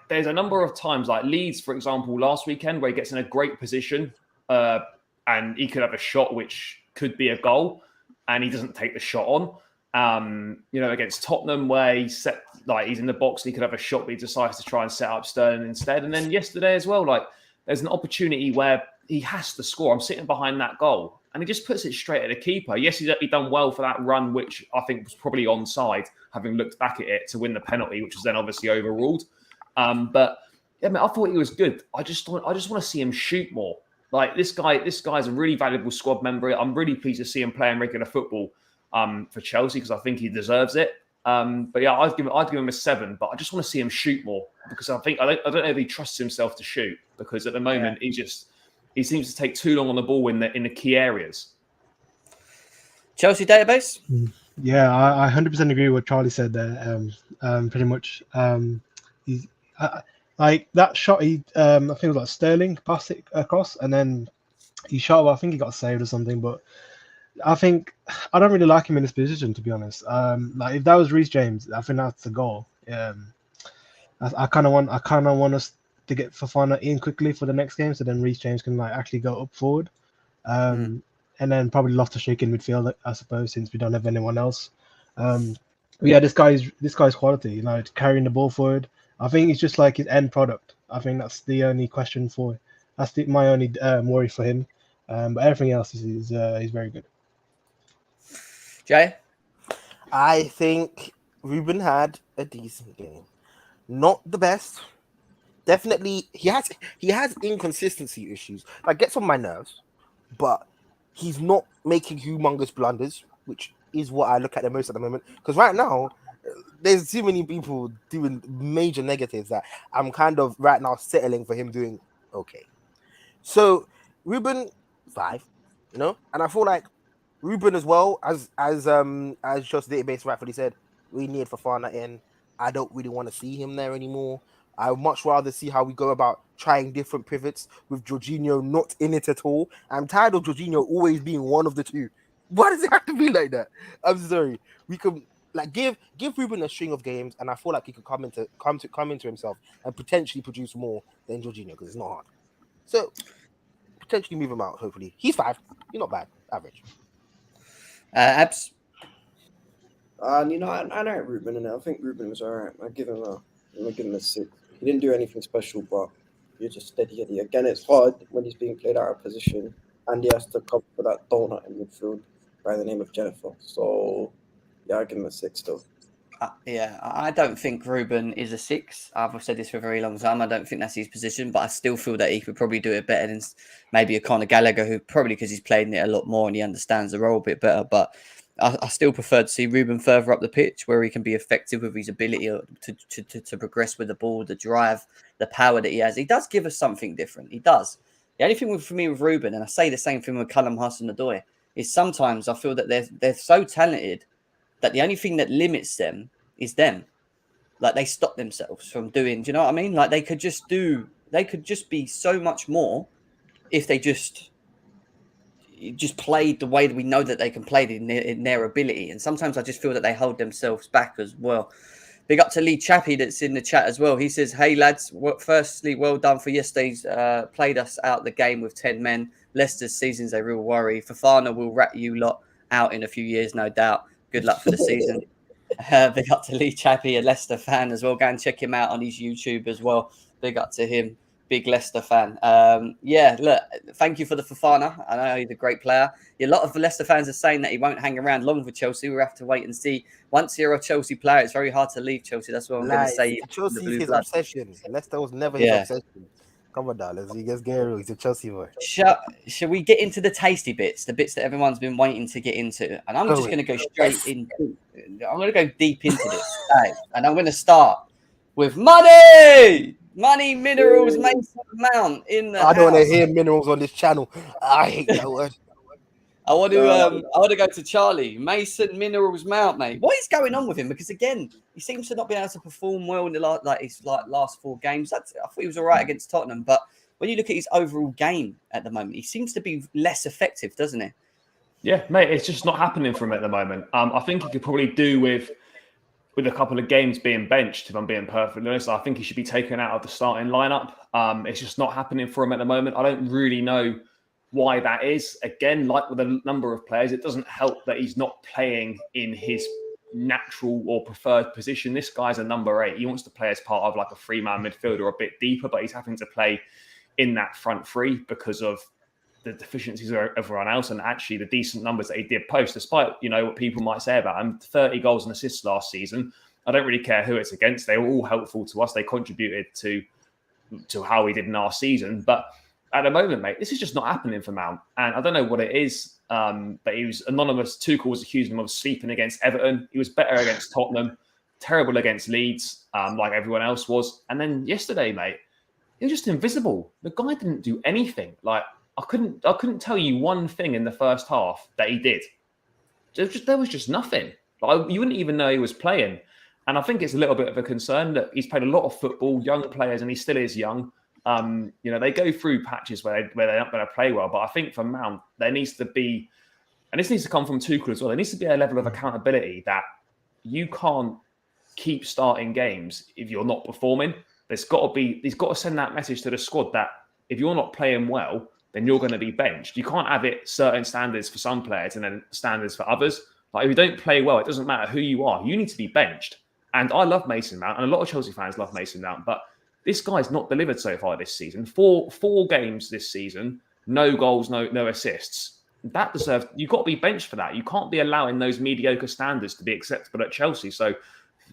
[SPEAKER 2] there's a number of times, like Leeds, for example, last weekend, where he gets in a great position and he could have a shot which could be a goal, and he doesn't take the shot on. You know, against Tottenham, where he's in the box, and he could have a shot, but he decides to try and set up Sterling instead. And then yesterday as well, like there's an opportunity where he has to score. I'm sitting behind that goal, and he just puts it straight at the keeper. Yes, he's done well for that run, which I think was probably onside, having looked back at it to win the penalty, which was then obviously overruled. But yeah, man, I thought he was good. I just want to see him shoot more. Like this guy's a really valuable squad member. I'm really pleased to see him playing regular football for Chelsea because I think he deserves it. But yeah, I'd give him a 7. But I just want to see him shoot more because I don't know if he trusts himself to shoot because at the moment he seems to take too long on the ball in the key areas.
[SPEAKER 1] Chelsea database.
[SPEAKER 3] Yeah, I 100% agree with what Charlie said there. Pretty much, he's like that shot. I think it was like Sterling passed it across, and then he shot. Well, I think he got saved or something. But I think I don't really like him in this position, to be honest. Like if that was Reece James, I think that's the goal. I kind of want us to get Fofana in quickly for the next game, so then Reece James can like actually go up forward. And then probably Loftus-Cheek in midfield, I suppose, since we don't have anyone else. But yeah, this guy's quality, you know, carrying the ball forward. I think it's just like his end product. I think that's the only question my only worry for him. But everything else is very good.
[SPEAKER 1] Jay?
[SPEAKER 4] I think Ruben had a decent game. Not the best. Definitely, he has inconsistency issues. Like, gets on my nerves, but he's not making humongous blunders, which is what I look at the most at the moment. Because right now, there's too many people doing major negatives that I'm kind of right now settling for him doing okay. So Ruben 5, you know, and I feel like Ruben as well as just database rightfully said, we need Fofana in. I don't really want to see him there anymore. I would much rather see how we go about trying different pivots with Jorginho not in it at all. I'm tired of Jorginho always being one of the two. Why does it have to be like that? I'm sorry. We can like give Ruben a string of games, and I feel like he could come into himself and potentially produce more than Jorginho because it's not hard. So potentially move him out. Hopefully, he's 5. He's not bad. Average.
[SPEAKER 1] Abs.
[SPEAKER 5] You know, I know Ruben, and I think Ruben was alright. I give him a 6. He didn't do anything special, but you're just steady Eddie. Again, it's hard when he's being played out of position, and he has to cover for that donut in midfield by the name of Jennifer. So yeah, I give him a 6 still.
[SPEAKER 1] I don't think Ruben is a 6. I've said this for a very long time. I don't think that's his position, but I still feel that he could probably do it better than maybe a Conor Gallagher, who probably because he's played in it a lot more and he understands the role a bit better. But I still prefer to see Ruben further up the pitch where he can be effective with his ability to progress with the ball, the drive, the power that he has. He does give us something different. He does. The only thing for me with Ruben, and I say the same thing with Callum Hudson-Odoi, is sometimes I feel that they're so talented that the only thing that limits them is them. Like they stop themselves from doing, do you know what I mean? Like they could just be so much more if they just played the way that we know that they can play in their ability. And sometimes I just feel that they hold themselves back as well. Big up to Lee Chappie that's in the chat as well. He says, hey lads, firstly, well done for yesterday's played us out the game with 10 men. Leicester's season's a real worry. Fofana will rat you lot out in a few years, no doubt. Good luck for the season. Big up to Lee Chappie, a Leicester fan as well. Go and check him out on his YouTube as well. Big up to him. big Leicester fan. Yeah, look, thank you for the Fofana. I know he's a great player. A lot of the Leicester fans are saying that he won't hang around long for Chelsea. We'll have to wait and see. Once you're a Chelsea player, it's very hard to leave Chelsea. That's what I'm going to say.
[SPEAKER 4] Chelsea's his obsession. Leicester was never his obsession. Come on, darlings. Let's get real. He's a Chelsea boy.
[SPEAKER 1] Shall we get into the tasty bits, the bits that everyone's been waiting to get into? And I'm just going to go straight into. I'm going to go deep into this, and I'm going to start with money, minerals, Mason Mount in the.
[SPEAKER 4] I don't want to hear minerals on this channel. I hate that word.
[SPEAKER 1] I want to go to Charlie. Mason Minerals Mount, mate. What is going on with him? Because again, he seems to not be able to perform well in the last 4 games. I thought he was all right against Tottenham, but when you look at his overall game at the moment, he seems to be less effective, doesn't he?
[SPEAKER 2] Yeah, mate, it's just not happening for him at the moment. I think he could probably do with a couple of games being benched, if I'm being perfectly honest. I think he should be taken out of the starting lineup. It's just not happening for him at the moment. I don't really know why that is. Again, like with a number of players, it doesn't help that he's not playing in his natural or preferred position. This guy's a number 8. He wants to play as part of like a 3-man midfielder a bit deeper, but he's having to play in that front 3 because of the deficiencies of everyone else and actually the decent numbers that he did post, despite, what people might say about him. 30 goals and assists last season. I don't really care who it's against. They were all helpful to us. They contributed to how we did in our season. But at the moment, mate, this is just not happening for Mount. And I don't know what it is, but he was anonymous. Tuchel was accusing him of sleeping against Everton. He was better against Tottenham, terrible against Leeds, like everyone else was. And then yesterday, mate, he was just invisible. The guy didn't do anything. Like, I couldn't tell you one thing in the first half that he did. There was just nothing. Like, you wouldn't even know he was playing. And I think it's a little bit of a concern that he's played a lot of football, young players, and he still is young. They go through patches where they're not going to play well. But I think for Mount, there needs to be, and this needs to come from Tuchel as well, there needs to be a level of accountability that you can't keep starting games if you're not performing. He's got to send that message to the squad that if you're not playing well, then you're going to be benched. You can't have it certain standards for some players and then standards for others. Like, if you don't play well, it doesn't matter who you are. You need to be benched. And I love Mason Mount, and a lot of Chelsea fans love Mason Mount, but this guy's not delivered so far this season. Four games this season, no goals, no assists. That deserves. You've got to be benched for that. You can't be allowing those mediocre standards to be acceptable at Chelsea. So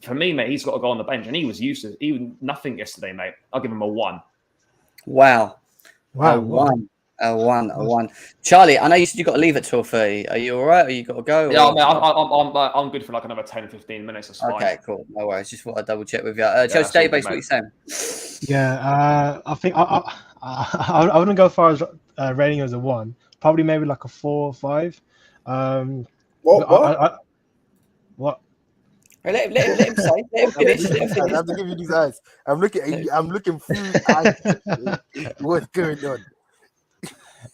[SPEAKER 2] for me, mate, he's got to go on the bench, and he was useless. Even nothing yesterday, mate. I'll give him a 1.
[SPEAKER 1] Wow. A 1. A 1. Charlie, I know you said you got to leave at 12:30. Are you all right? Or you got to go?
[SPEAKER 2] Yeah, I'm good for like another 10-15 minutes. That's fine.
[SPEAKER 1] Okay, cool. No worries. Just want to double check with you. Chelsea Database, what are you saying?
[SPEAKER 3] Yeah, I think I wouldn't go as far as rating as a 1. Probably maybe like a 4 or 5. What?
[SPEAKER 1] Let him say. Let him finish.
[SPEAKER 4] I have to give you these eyes. I'm looking through eyes. What's going on?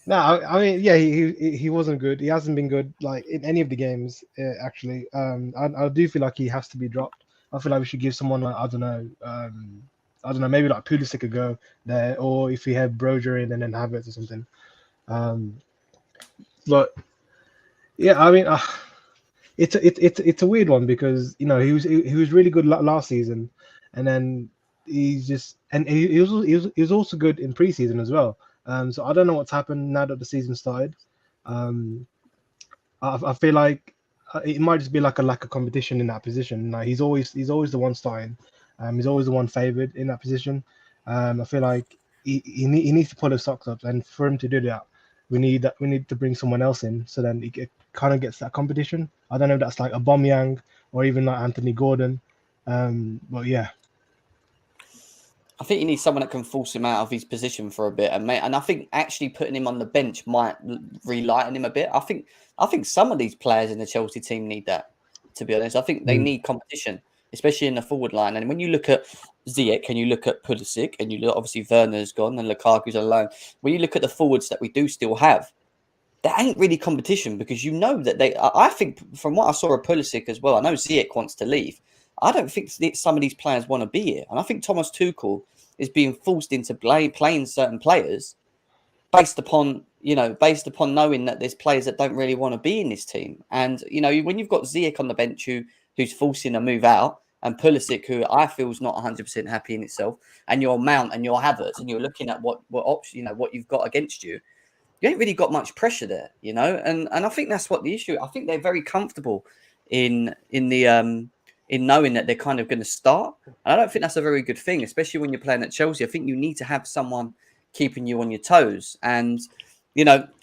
[SPEAKER 3] No, I mean, yeah, he wasn't good. He hasn't been good like in any of the games, actually. I do feel like he has to be dropped. I feel like we should give someone like I don't know, maybe like Pulisic a go there, or if we have Broger in and then Havertz or something. But yeah, I mean, it's a weird one because he was really good last season, and then he was also good in preseason as well. So I don't know what's happened now that the season started. I feel like it might just be like a lack of competition in that position. Like he's always the one starting. He's always the one favoured in that position. I feel like he needs to pull his socks up, and for him to do that, we need to bring someone else in, so then it kind of gets that competition. I don't know if that's like Aubameyang or even like Anthony Gordon, but yeah.
[SPEAKER 1] I think you need someone that can force him out of his position for a bit, and I think actually putting him on the bench might relighten him a bit. I think some of these players in the Chelsea team need that. To be honest, I think they need competition, especially in the forward line. And when you look at Ziyech and you look at Pulisic and you look, obviously Werner's gone and Lukaku's alone. When you look at the forwards that we do still have, there ain't really competition because you know that I think from what I saw of Pulisic as well, I know Ziyech wants to leave. I don't think some of these players want to be here. And I think Thomas Tuchel is being forced into playing certain players based upon knowing that there's players that don't really want to be in this team. And, when you've got Ziyech on the bench who's forcing a move out, and Pulisic, who I feel is not 100% happy in itself, and your Mount and your Havertz, and you're looking at what option, what you've got against you, you ain't really got much pressure there, and I think that's what the issue. I think they're very comfortable in knowing that they're kind of going to start. And I don't think that's a very good thing, especially when you're playing at Chelsea. I think you need to have someone keeping you on your toes, and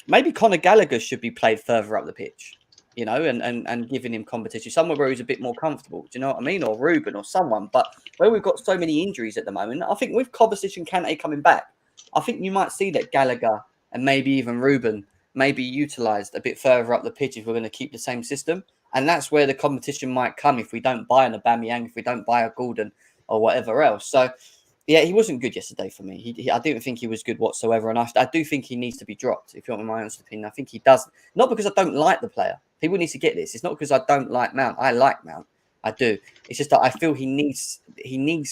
[SPEAKER 1] maybe Conor Gallagher should be played further up the pitch. And giving him competition somewhere where he's a bit more comfortable. Do you know what I mean? Or Ruben or someone. But where we've got so many injuries at the moment, I think with Kovacic and Kante coming back, I think you might see that Gallagher and maybe even Ruben may be utilised a bit further up the pitch if we're going to keep the same system. And that's where the competition might come if we don't buy an Aubameyang, if we don't buy a Gordon or whatever else. So, yeah, he wasn't good yesterday for me. I didn't think he was good whatsoever. And I do think he needs to be dropped, if you want my honest opinion. I think he does. Not because I don't like the player. People need to get this. It's not because I don't like Mount. I like Mount. I do. It's just that I feel he needs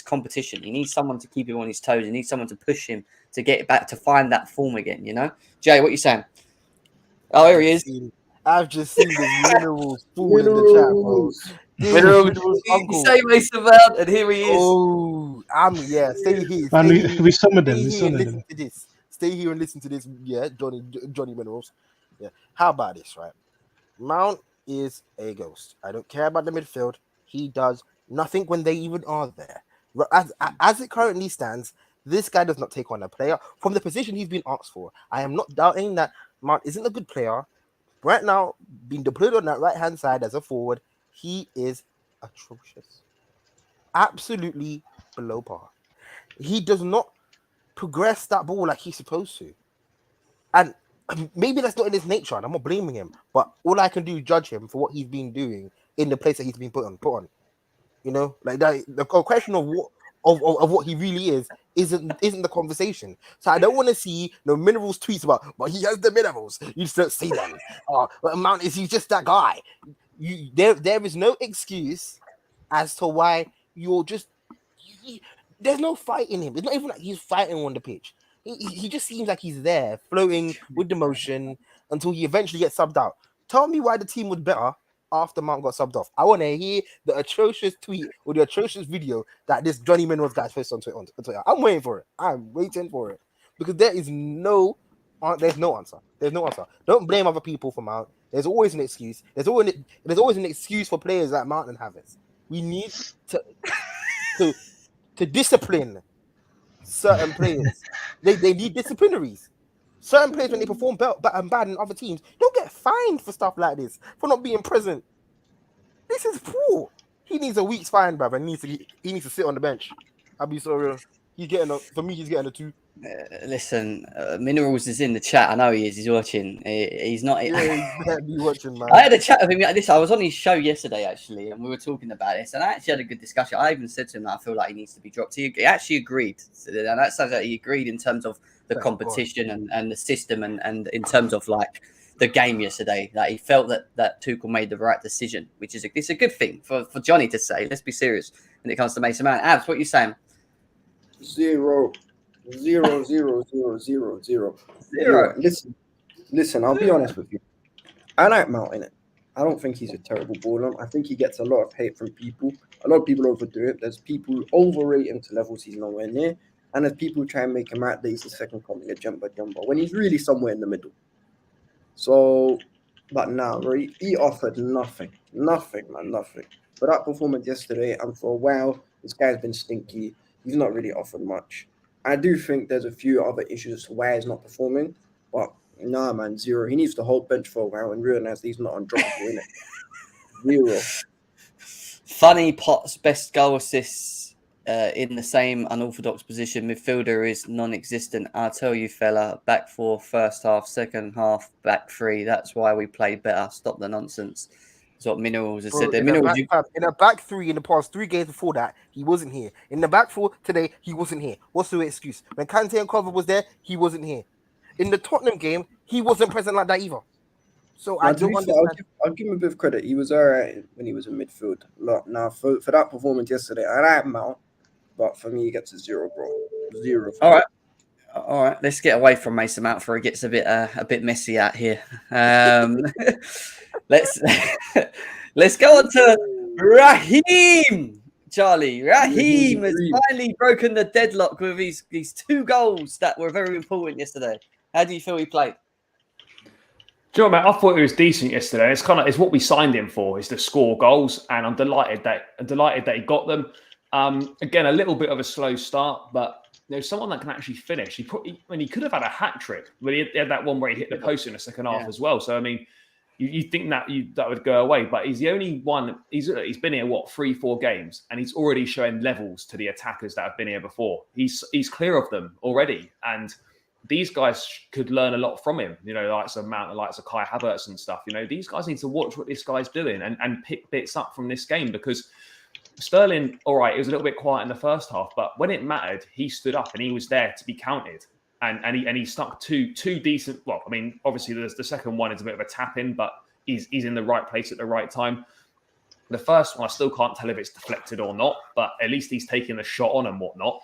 [SPEAKER 1] competition. He needs someone to keep him on his toes. He needs someone to push him to get back, to find that form again, Jay, what are you saying? Oh, here he is.
[SPEAKER 4] I've just seen the minerals fall in the chat, bro.
[SPEAKER 1] You say Mason Mount, and here he is.
[SPEAKER 4] Oh, stay here.
[SPEAKER 3] And we summoned him.
[SPEAKER 4] Stay here and listen to this. Yeah, Johnny Minerals. Yeah. How about this, right? Mount is a ghost. I don't care about the midfield. He does nothing when they even are there. As it currently stands, this guy does not take on a player from the position he's been asked for. I am not doubting that Mount isn't a good player. Right now, being deployed on that right-hand side as a forward, he is atrocious. Absolutely below par. He does not progress that ball like he's supposed to. And maybe that's not in his nature, and I'm not blaming him. But all I can do is judge him for what he's been doing in the place that he's been put on. Like that. The question of what he really isn't the conversation. So I don't want to see Minerals tweets about, but he has the minerals. You just don't see them. Mount he's just that guy. There is no excuse as to why you're just. There's no fight in him. It's not even like he's fighting on the pitch. He just seems like he's there, floating with the motion until he eventually gets subbed out. Tell me why the team was better after Mount got subbed off. I want to hear the atrocious tweet or the atrocious video that this Johnny Minerals guy's posted on Twitter. I'm waiting for it. Because there's no answer. There's no answer. Don't blame other people for Mount. There's always an excuse. There's always an excuse for players like Mount and Havertz. We need to discipline certain players. They need disciplinaries. Certain players, when they perform bad in other teams, don't get fined for stuff like this, for not being present. This is poor. He needs a week's fine, brother. He needs to sit on the bench. I'll be so real. He's getting a 2.
[SPEAKER 1] Listen, Minerals is in the chat. I know he is. He's watching. He's not.
[SPEAKER 4] Yeah, he's better be watching, man.
[SPEAKER 1] I had a chat with him like this. I was on his show yesterday, actually, and we were talking about this. And I actually had a good discussion. I even said to him that I feel like he needs to be dropped. He actually agreed. And that sounds like he agreed in terms of the competition and the system and in terms of like the game yesterday. That he felt that Tuchel made the right decision, which is it's a good thing for Johnny to say. Let's be serious when it comes to Mason Mount. Abs, what are you saying?
[SPEAKER 5] 0. Listen, I'll be honest with you. I like Mount in it. I don't think he's a terrible baller. I think he gets a lot of hate from people. A lot of people overdo it. There's people who overrate him to levels he's nowhere near. And there's people who try and make him out that he's the second coming of jumper when he's really somewhere in the middle. So, but now, he offered nothing. Nothing. For that performance yesterday, and for a while, this guy's been stinky. He's not really offered much. I do think there's a few other issues as to why he's not performing, but nah, man, 0. He needs to hold bench for a while and realize he's not undroppable, innit? 0.
[SPEAKER 1] Funny Potts best goal assists in the same unorthodox position. Midfielder is non-existent. I'll tell you, fella. Back 4, first half, second half, back 3. That's why we played better. Stop the nonsense. That's what Minerals has said. In
[SPEAKER 4] a back 3 in the past 3 games before that, he wasn't here. In the back 4 today, he wasn't here. What's the excuse? When Kante and Cover was there, he wasn't here. In the Tottenham game, he wasn't present like that either. So I don't understand.
[SPEAKER 5] I'll give him a bit of credit. He was all right when he was in midfield. Now, for that performance yesterday, I like Mount, but for me, he gets a 0, bro. 0.
[SPEAKER 1] All right. Let's get away from Mason Mount before it gets a bit messy out here. Let's go on to Raheem Charlie, Raheem has
[SPEAKER 5] Raheem.
[SPEAKER 1] finally broken the deadlock with these 2 goals that were very important yesterday. How do you feel he played?
[SPEAKER 2] Do you know what, mate? I thought he was decent yesterday. It's what we signed him for, is to score goals, and I'm delighted that he got them. Again, a little bit of a slow start, but someone that can actually finish. He could have had a hat trick, but he had that one where he hit the post in the second half as well. So I mean, you think that would go away, but he's the only one. He's been here 3-4 games, and he's already showing levels to the attackers that have been here before. He's clear of them already, and these guys could learn a lot from him. Like Kai Havertz and stuff. These guys need to watch what this guy's doing and pick bits up from this game, because Sterling, all right, it was a little bit quiet in the first half, but when it mattered, he stood up and he was there to be counted. And he stuck two decent. Well, I mean, obviously the second one is a bit of a tap in, but he's in the right place at the right time. The first one, I still can't tell if it's deflected or not, but at least he's taking the shot on and whatnot.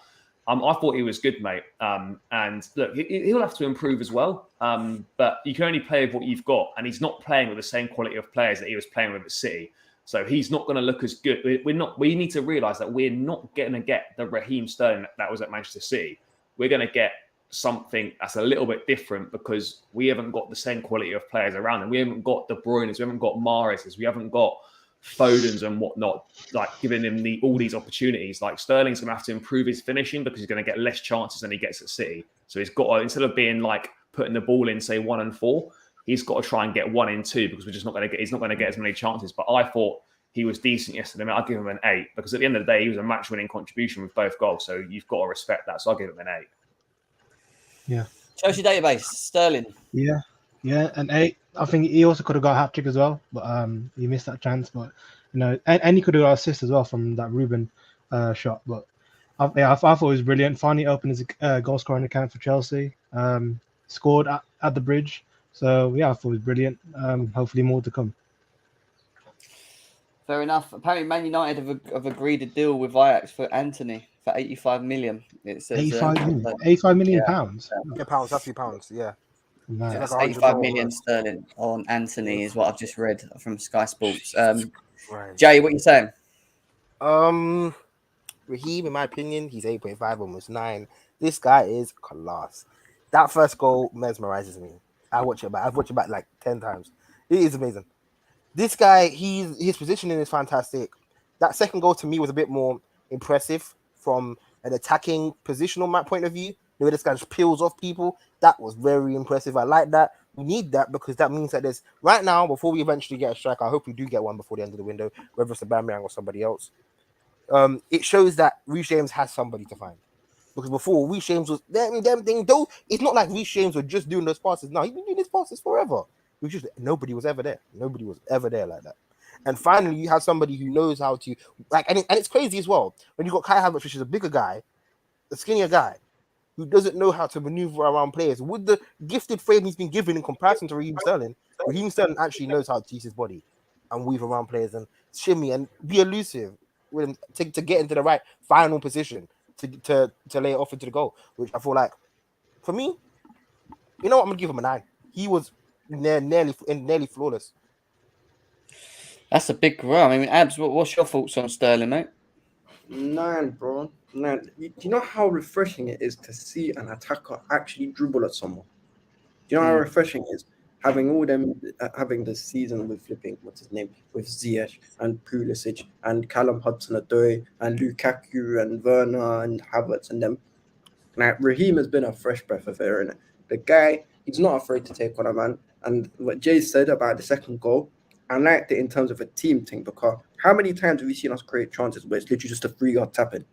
[SPEAKER 2] I thought he was good, mate. And look, he'll have to improve as well. But you can only play with what you've got, and he's not playing with the same quality of players that he was playing with at City. So he's not going to look as good. We need to realise that we're not going to get the Raheem Sterling that was at Manchester City. We're going to get something that's a little bit different, because we haven't got the same quality of players around, and we haven't got De Bruyne's, we haven't got Mahrez's, we haven't got Foden's and whatnot, like giving him all these opportunities. Like Sterling's going to have to improve his finishing, because he's going to get less chances than he gets at City. So he's got to, instead of being like putting the ball in, say 1 and 4, he's got to try and get 1 and 2, because he's not going to get as many chances. But I thought he was decent yesterday. I mean, I'll give him an 8, because at the end of the day, he was a match-winning contribution with both goals. So you've got to respect that. So I'll give him an 8.
[SPEAKER 3] Yeah.
[SPEAKER 1] Chelsea database, Sterling.
[SPEAKER 3] Yeah, an 8. I think he also could have got a hat trick as well, but he missed that chance. But and he could have got an assist as well from that Ruben shot. But I thought it was brilliant. Finally opened his goal scoring account for Chelsea. Scored at the Bridge. So yeah, I thought it was brilliant. Hopefully more to come.
[SPEAKER 1] Fair enough. Apparently, Man United have agreed a deal with Ajax for Anthony for 85 million. It says
[SPEAKER 3] 85 million pounds.
[SPEAKER 4] Yeah, pounds. That's £pounds. Yeah.
[SPEAKER 3] No.
[SPEAKER 1] So that's 85 million sterling on Anthony, is what I've just read from Sky Sports.
[SPEAKER 4] Right.
[SPEAKER 1] Jay, what are you saying?
[SPEAKER 4] Raheem, in my opinion, he's 8.5, almost 9. This guy is class. That first goal mesmerizes me. I've watched it back like 10 times. It is amazing. This guy, his positioning is fantastic. That second goal to me was a bit more impressive from an attacking positional point of view. The way this guy just peels off people, that was very impressive. I like that. We need that, because that means that there's right now, before we eventually get a striker, I hope we do get one before the end of the window, whether it's Aubameyang or somebody else. It shows that Reece James has somebody to find. Because before, Reece James was them thing. Though it's not like Reece James was just doing those passes. No, he's been doing his passes forever. It was just nobody was ever there. Nobody was ever there like that. And finally, you have somebody who knows how to and it's crazy as well when you got Kai Havertz, which is a bigger guy, a skinnier guy, who doesn't know how to maneuver around players. With the gifted frame he's been given in comparison to Raheem Sterling actually knows how to use his body and weave around players and shimmy and be elusive with him to get into the right final position to lay it off into the goal, which I feel like, for me, I'm going to give him a 9. He was nearly flawless.
[SPEAKER 1] That's a big growth. I mean, Abs, what's your thoughts on Sterling, mate?
[SPEAKER 5] 9, bro. 9. You know how refreshing it is to see an attacker actually dribble at someone? Do you know how refreshing it is? Having all them, having the season with flipping, what's his name, with Ziyech and Pulisic and Callum Hudson-Odoi and Lukaku and Werner and Havertz and them. Now, Raheem has been a fresh breath of air, innit? The guy, he's not afraid to take on a man. And what Jay said about the second goal, I liked it in terms of a team thing, because how many times have you seen us create chances where it's literally just a 3-yard tap-in?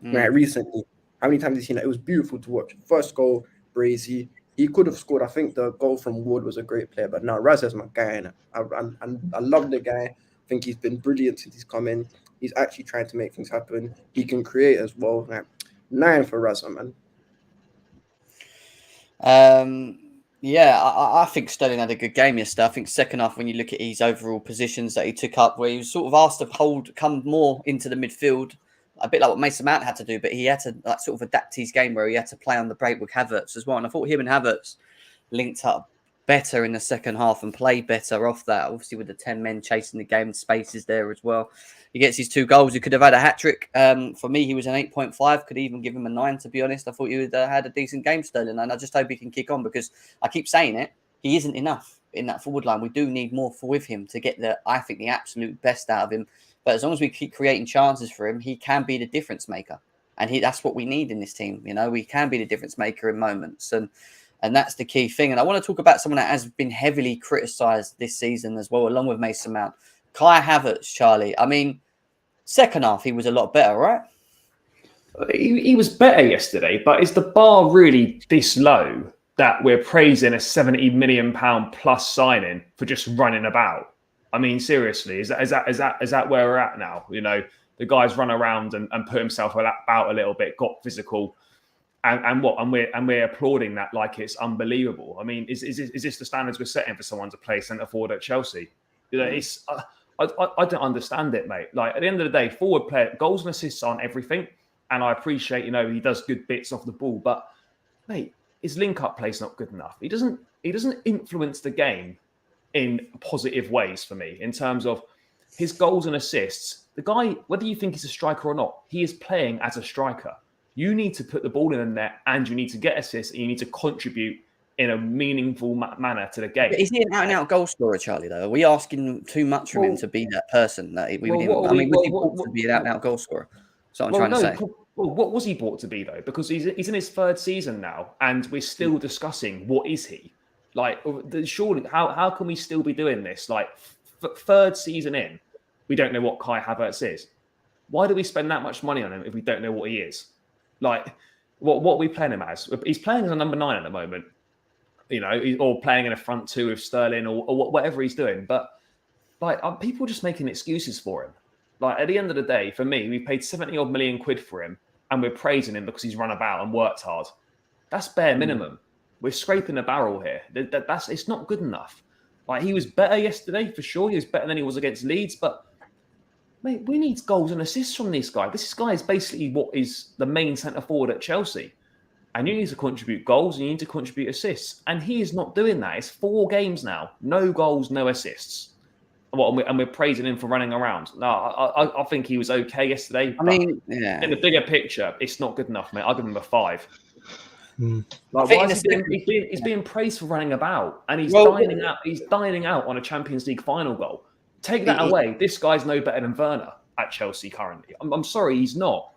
[SPEAKER 5] Like recently, how many times have you seen that? It was beautiful to watch. First goal, Brazy. He could have scored. I think the goal from Ward was a great player, but now Raz is my guy. And I love the guy. I think he's been brilliant since he's come in. He's actually trying to make things happen. He can create as well. Like, 9 for Raz, man.
[SPEAKER 1] Yeah, I think Sterling had a good game yesterday. I think second half, when you look at his overall positions that he took up, where he was sort of asked to come more into the midfield, a bit like what Mason Mount had to do, but he had to sort of adapt his game where he had to play on the break with Havertz as well. And I thought him and Havertz linked up better in the second half and play better off that. Obviously, with the 10 men chasing the game, spaces there as well. He gets his 2 goals. He could have had a hat-trick. For me, he was an 8.5. Could even give him a 9, to be honest. I thought he would had a decent game, Sterling. And I just hope he can kick on because I keep saying it. He isn't enough in that forward line. We do need more with him to get the absolute best out of him. But as long as we keep creating chances for him, he can be the difference maker. And that's what we need in this team. We can be the difference maker in moments. And that's the key thing. And I want to talk about someone that has been heavily criticised this season as well, along with Mason Mount. Kai Havertz, Charlie. I mean, second half, he was a lot better, right?
[SPEAKER 2] He was better yesterday, but is the bar really this low that we're praising a £70 million plus signing for just running about? I mean, seriously, is that where we're at now? The guy's run around and put himself about a little bit, got physical. And we're applauding that like it's unbelievable. I mean, is this the standards we're setting for someone to play centre forward at Chelsea? It's I don't understand it, mate. Like at the end of the day, forward player goals and assists aren't everything, and I appreciate he does good bits off the ball, but mate, his link-up play's not good enough. He doesn't influence the game in positive ways for me in terms of his goals and assists. The guy, whether you think he's a striker or not, he is playing as a striker. You need to put the ball in the net and you need to get assists and you need to contribute in a meaningful manner to the game.
[SPEAKER 1] But is he an out-and-out goal scorer, Charlie, though? Are we asking too much from him to be that person? Was he bought to be an out-and-out goal scorer? That's what I'm trying to say.
[SPEAKER 2] What was he bought to be, though? Because he's in his 3rd season now and we're still discussing what is he? Like, surely, how can we still be doing this? Like, 3rd season in, we don't know what Kai Havertz is. Why do we spend that much money on him if we don't know what he is? Like, what are we playing him as? He's playing as a number 9 at the moment, or playing in a front 2 with Sterling or whatever he's doing. But, like, are people just making excuses for him? Like, at the end of the day, for me, we paid 70-odd million quid for him and we're praising him because he's run about and worked hard. That's bare minimum. We're scraping the barrel here. It's not good enough. Like, he was better yesterday, for sure. He was better than he was against Leeds, but mate, we need goals and assists from this guy. This guy is basically what is the main centre forward at Chelsea. And you need to contribute goals and you need to contribute assists. And he is not doing that. It's 4 games now. No goals, no assists. And we're praising him for running around. No, I think he was okay yesterday.
[SPEAKER 1] I mean, yeah.
[SPEAKER 2] In the bigger picture, it's not good enough, mate. I'll give him a 5. Like, he's being praised for running about. And he's dining out. He's dining out on a Champions League final goal. Take that away. This guy's no better than Werner at Chelsea currently. I'm sorry, he's not.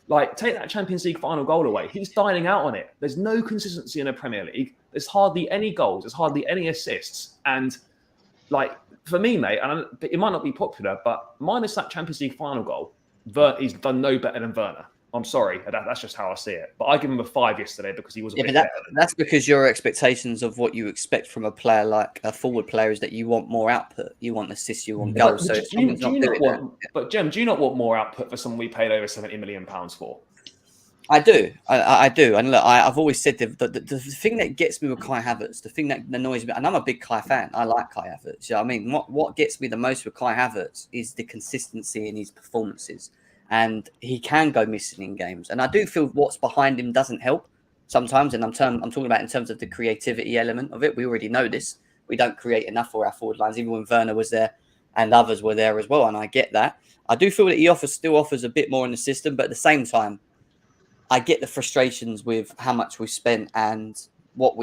[SPEAKER 2] Like, take that Champions League final goal away. He's dining out on it. There's no consistency in the Premier League. There's hardly any goals. There's hardly any assists. And, like, for me, mate, and it might not be popular, but minus that Champions League final goal, he's done no better than Werner. I'm sorry, that's just how I see it. But I give him a 5 yesterday because he was a bit better.
[SPEAKER 1] That's because your expectations of what you expect from a player like a forward player is that you want more output, you want assists, you want goals. So
[SPEAKER 2] but Jem, do you not want more output for someone we paid over £70 million for?
[SPEAKER 1] I do. I do. And look, I've always said the thing that gets me with Kai Havertz, the thing that annoys me, and I'm a big Kai fan. I like Kai Havertz. You know what I mean? What gets me the most with Kai Havertz is the consistency in his performances. And he can go missing in games. And I do feel what's behind him doesn't help sometimes. And I'm talking about in terms of the creativity element of it. We already know this. We don't create enough for our forward lines, even when Werner was there and others were there as well. And I get that. I do feel that he still offers a bit more in the system. But at the same time, I get the frustrations with how much we spent and what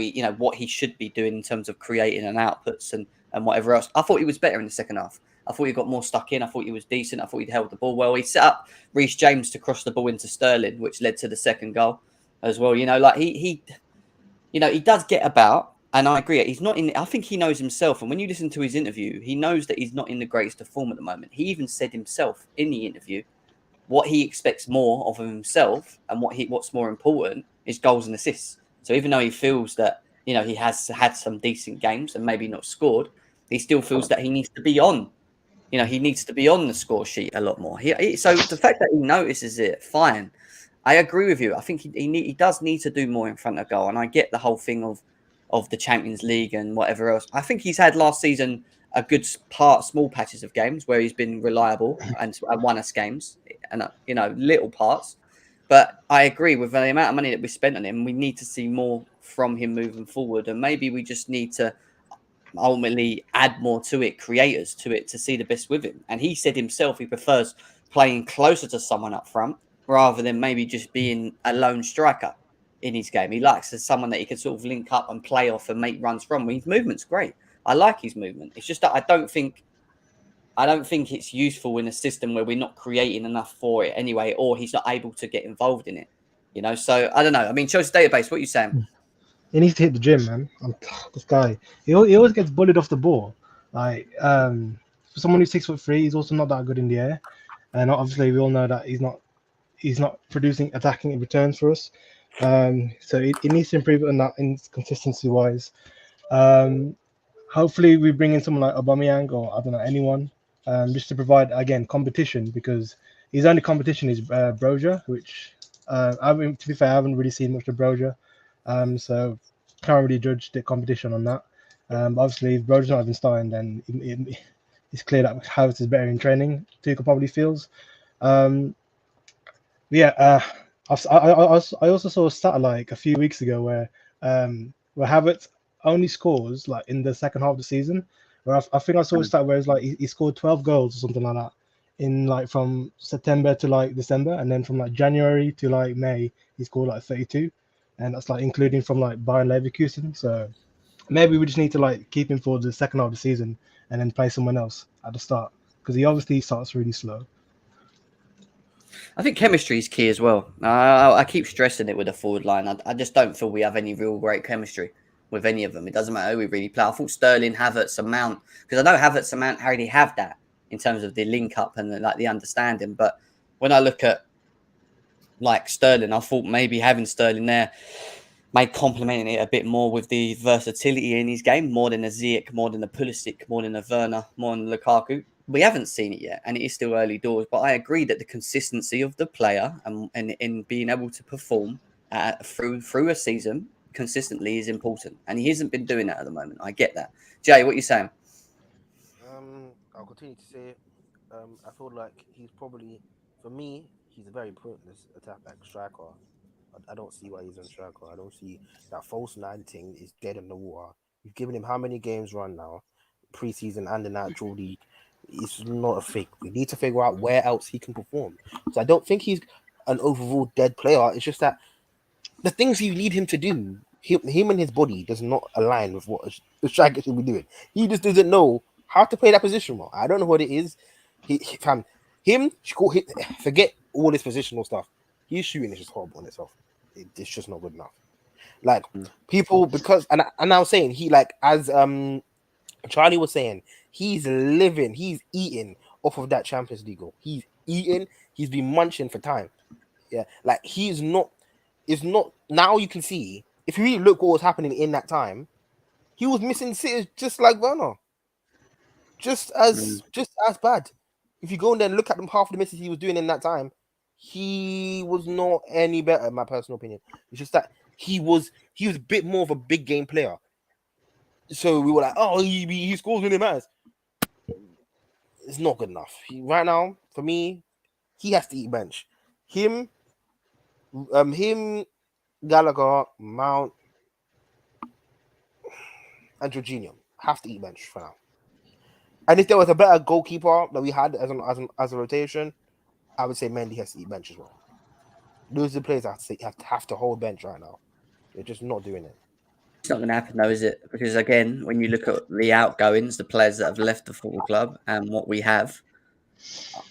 [SPEAKER 1] he should be doing in terms of creating and outputs and whatever else. I thought he was better in the second half. I thought he got more stuck in. I thought he was decent. I thought he'd held the ball well. He set up Reece James to cross the ball into Sterling, which led to the second goal as well. He does get about, and I agree. He's not in. I think he knows himself. And when you listen to his interview, he knows that he's not in the greatest of form at the moment. He even said himself in the interview what he expects more of himself, and what's more important is goals and assists. So even though he feels that he has had some decent games and maybe not scored, he still feels that he needs to be on. He needs to be on the score sheet a lot more. So the fact that he notices it, fine. I agree with you. I think he does need to do more in front of goal. And I get the whole thing of the Champions League and whatever else. I think he's had last season a good small patches of games where he's been reliable and won us games and, little parts. But I agree with the amount of money that we spent on him. We need to see more from him moving forward. And maybe we just need to ultimately add more to it, creators to it, to see the best with him. And he said himself he prefers playing closer to someone up front rather than maybe just being a lone striker in his game. He likes as someone that he can sort of link up and play off and make runs from. His movement's great. I like his movement. It's just that I don't think it's useful in a system where we're not creating enough for it anyway, or he's not able to get involved in it. So I don't know. I mean, Chelsea database, what are you saying?
[SPEAKER 3] He needs to hit the gym, man. This guy, he always gets bullied off the ball. Like, for someone who's 6'3", he's also not that good in the air, and obviously we all know that he's not producing attacking returns for us. So he needs to improve on that in consistency wise. Hopefully we bring in someone like Aubameyang or I don't know anyone, just to provide again competition, because his only competition is Broja, which to be fair, I haven't really seen much of Broja. So can't really judge the competition on that. Obviously, if Broja's not even starting, then it's clear that Havertz is better in training. Tuchel probably feels. I also saw a stat like a few weeks ago where Havertz only scores like in the second half of the season. Where I think I saw a stat where it's like he scored 12 goals or something like that in like from September to like December, and then from like January to like May he scored like 32. And that's like including from like Bayern Leverkusen. So maybe we just need to like keep him for the second half of the season and then play someone else at the start, because he obviously starts really slow.
[SPEAKER 1] I think chemistry is key as well. I keep stressing it with the forward line. I just don't feel we have any real great chemistry with any of them. It doesn't matter who we really play. I thought Sterling, Havertz, and Mount, because I know Havertz and Mount already have that in terms of the link up and the understanding. But when I look at like Sterling, I thought maybe having Sterling there made complementing it a bit more with the versatility in his game, more than a Ziyech, more than a Pulisic, more than a Werner, more than Lukaku. We haven't seen it yet, and it is still early doors. But I agree that the consistency of the player and being able to perform through a season consistently is important, and he hasn't been doing that at the moment. I get that. Jay, what are you saying?
[SPEAKER 4] I'll continue to say it. I feel like he's probably, for me, he's a very pointless attack striker. I don't see why he's on striker. I don't see that false 9 thing is dead in the water. You've given him how many games run now, preseason and the natural league. It's not a fake. We need to figure out where else he can perform. So I don't think he's an overall dead player. It's just that the things you need him to do, him and his body does not align with what a striker should be doing. He just doesn't know how to play that position well. I don't know what it is. Forget all this positional stuff. His shooting is just horrible in itself. It's just not good enough. Like people, because and I was saying he, like, as Charlie was saying, he's eating off of that Champions League goal. He's been munching for time. Yeah, like it's not now. You can see if you really look what was happening in that time, he was missing sitters just like Werner. Just as bad. If you go in there and look at them, half of the misses he was doing in that time, he was not any better, in my personal opinion. It's just that he was a bit more of a big game player. So we were like, oh, he scores when it matters. It's not good enough. Right now, for me, he has to eat bench. Him, Gallagher, Mount, and Jorginho have to eat bench for now. And if there was a better goalkeeper that we had as a rotation, I would say Mendy has to eat bench as well. Those are the players that have to hold bench right now. They're just not doing it.
[SPEAKER 1] It's not going to happen though, is it? Because again, when you look at the outgoings, the players that have left the football club and what we have,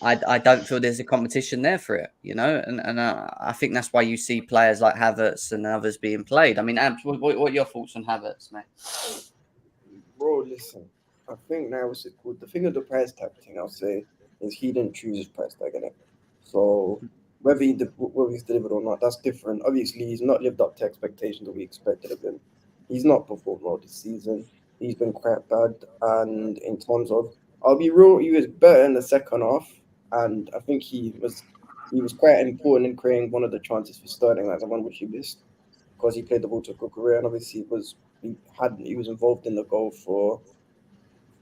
[SPEAKER 1] I don't feel there's a competition there for it, and I think that's why you see players like Havertz and others being played. I mean, Amps, what are your thoughts on Havertz, mate?
[SPEAKER 5] Bro, listen. I think now what's it called? The thing of the price tag thing, I'll say, is he didn't choose his price tag, innit? So whether he's delivered or not, that's different. Obviously, he's not lived up to expectations that we expected of him. He's not performed well this season. He's been quite bad. And in terms of, I'll be real, he was better in the second half. And I think he was quite important in creating one of the chances for Sterling, like the one which he missed, because he played the ball to Cucurella, and obviously he was involved in the goal for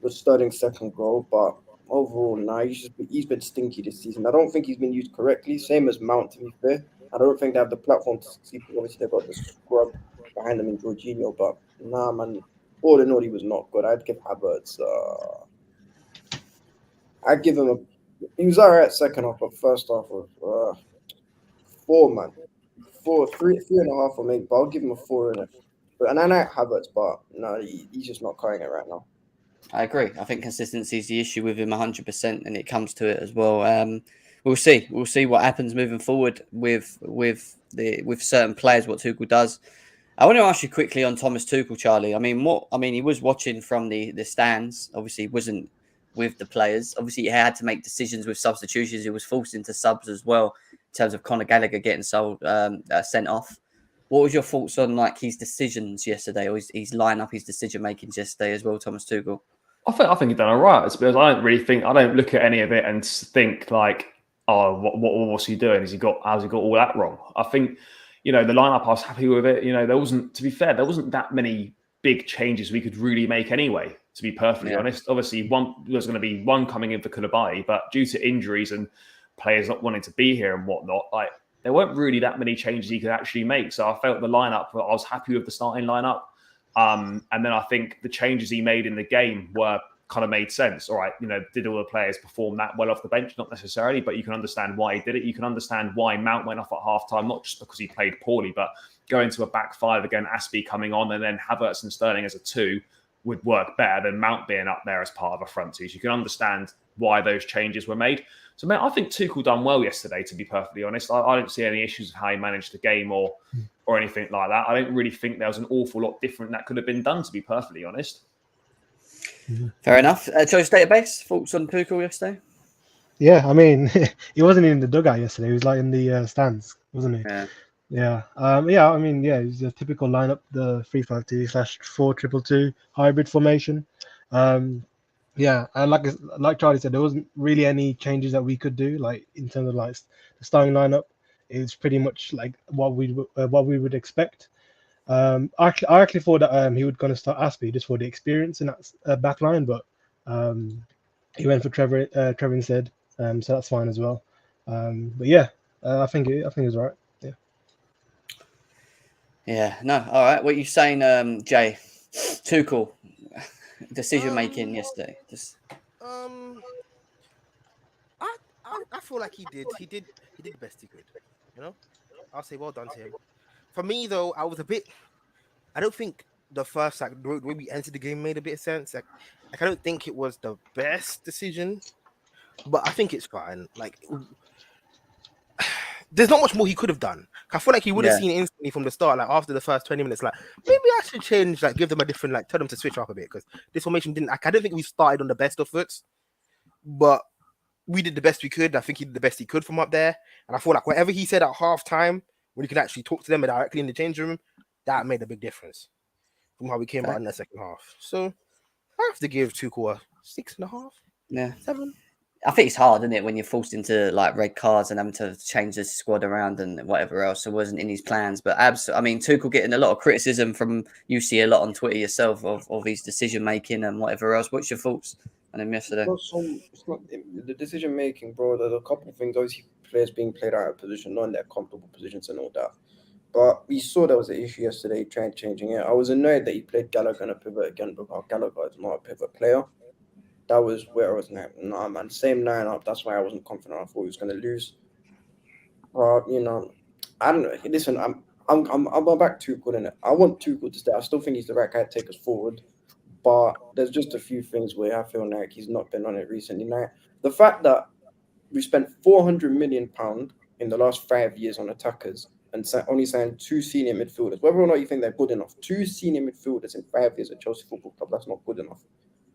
[SPEAKER 5] Sterling's second goal. But overall, he's been stinky this season. I don't think he's been used correctly. Same as Mount, to be fair. I don't think they have the platform to succeed. Obviously, they've got the scrub behind them in Jorginho, but nah, man. all in all, he was not good. I'd give Havertz. I'd give him a. He was alright second half, but first half was 4, man. 3.5 for me, but I'll give him a 4 in it. And I like Havertz, but no, he's just not carrying it right now.
[SPEAKER 1] I agree. I think consistency is the issue with him 100%, and it comes to it as well. We'll see. We'll see what happens moving forward with certain players, what Tuchel does. I want to ask you quickly on Thomas Tuchel, Charlie. I mean, he was watching from the stands. Obviously, he wasn't with the players. Obviously, he had to make decisions with substitutions. He was forced into subs as well in terms of Conor Gallagher getting sent off. What was your thoughts on like his decisions yesterday, or his lineup, his decision making yesterday as well, Thomas Tuchel?
[SPEAKER 2] I think he's done all right. I don't look at any of it and think like, oh, what's he doing? How's he got all that wrong? I think, the lineup, I was happy with it. There wasn't that many big changes we could really make anyway, to be perfectly honest. Obviously, there's going to be one coming in for Koulibaly, but due to injuries and players not wanting to be here and whatnot, like there weren't really that many changes he could actually make. So I felt the lineup, I was happy with the starting lineup. And then I think the changes he made in the game were kind of made sense. All right, did all the players perform that well off the bench? Not necessarily, but you can understand why he did it. You can understand why Mount went off at halftime, not just because he played poorly, but going to a back five again, Azpi coming on, and then Havertz and Sterling as a 2 would work better than Mount being up there as part of a front 2. So you can understand why those changes were made. So, man, I think Tuchel done well yesterday, to be perfectly honest. I don't see any issues with how he managed the game or anything like that. I don't really think there was an awful lot different that could have been done, to be perfectly honest.
[SPEAKER 1] Fair enough. Choice database, thoughts on Tuchel yesterday?
[SPEAKER 3] Yeah, I mean, he wasn't in the dugout yesterday. He was like in the stands, wasn't he?
[SPEAKER 1] Yeah.
[SPEAKER 3] It's a typical lineup, the 3-5-2/4-2-2 hybrid formation. And like Charlie said, there wasn't really any changes that we could do, like in terms of like the starting lineup. It's pretty much like what we would expect. I actually thought that he was going to start Azpi just for the experience in that back line, but he went for Trevoh instead, so that's fine as well. I think it was right.
[SPEAKER 1] Yeah, no, all right. What are you saying, Jay? Tuchel, decision making yesterday.
[SPEAKER 4] I feel like he did the best he could. I'll say well done to him. For me though, I don't think the first the way we entered the game made a bit of sense. Like I don't think it was the best decision, but I think it's fine. Like there's not much more he could have done. I feel like he would have seen instantly from the start, like after the first 20 minutes, like maybe I should change, like give them a different, like tell them to switch up a bit, because this formation didn't. I don't think we started on the best of foots, but we did the best we could. I think he did the best he could from up there, and I feel like whatever he said at halftime, when he could actually talk to them directly in the changing room, that made a big difference from how we came out in the second half. So I have to give Tuchel a 6.5.
[SPEAKER 1] Yeah,
[SPEAKER 4] 7.
[SPEAKER 1] I think it's hard, isn't it, when you're forced into like red cards and having to change the squad around and whatever else. It wasn't in his plans, but Tuchel getting a lot of criticism from, you see a lot on Twitter yourself of his decision making and whatever else. What's your thoughts on him yesterday?
[SPEAKER 5] It's not the decision making, bro. There's a couple of things. Obviously, players being played out of position, not in their comfortable positions and all that. But we saw there was an issue yesterday, changing it. I was annoyed that he played Gallagher in a pivot again, because Gallagher is not a pivot player. That was where I was like, nah, man, same lineup. That's why I wasn't confident. I thought he was going to lose. But, I don't know. Listen, I'm back Tuchel in it. I want Tuchel to stay. I still think he's the right guy to take us forward. But there's just a few things where I feel like he's not been on it recently. Now, the fact that we spent £400 million in the last 5 years on attackers and only signed 2 senior midfielders, whether or not you think they're good enough, 2 senior midfielders in 5 years at Chelsea Football Club, that's not good enough.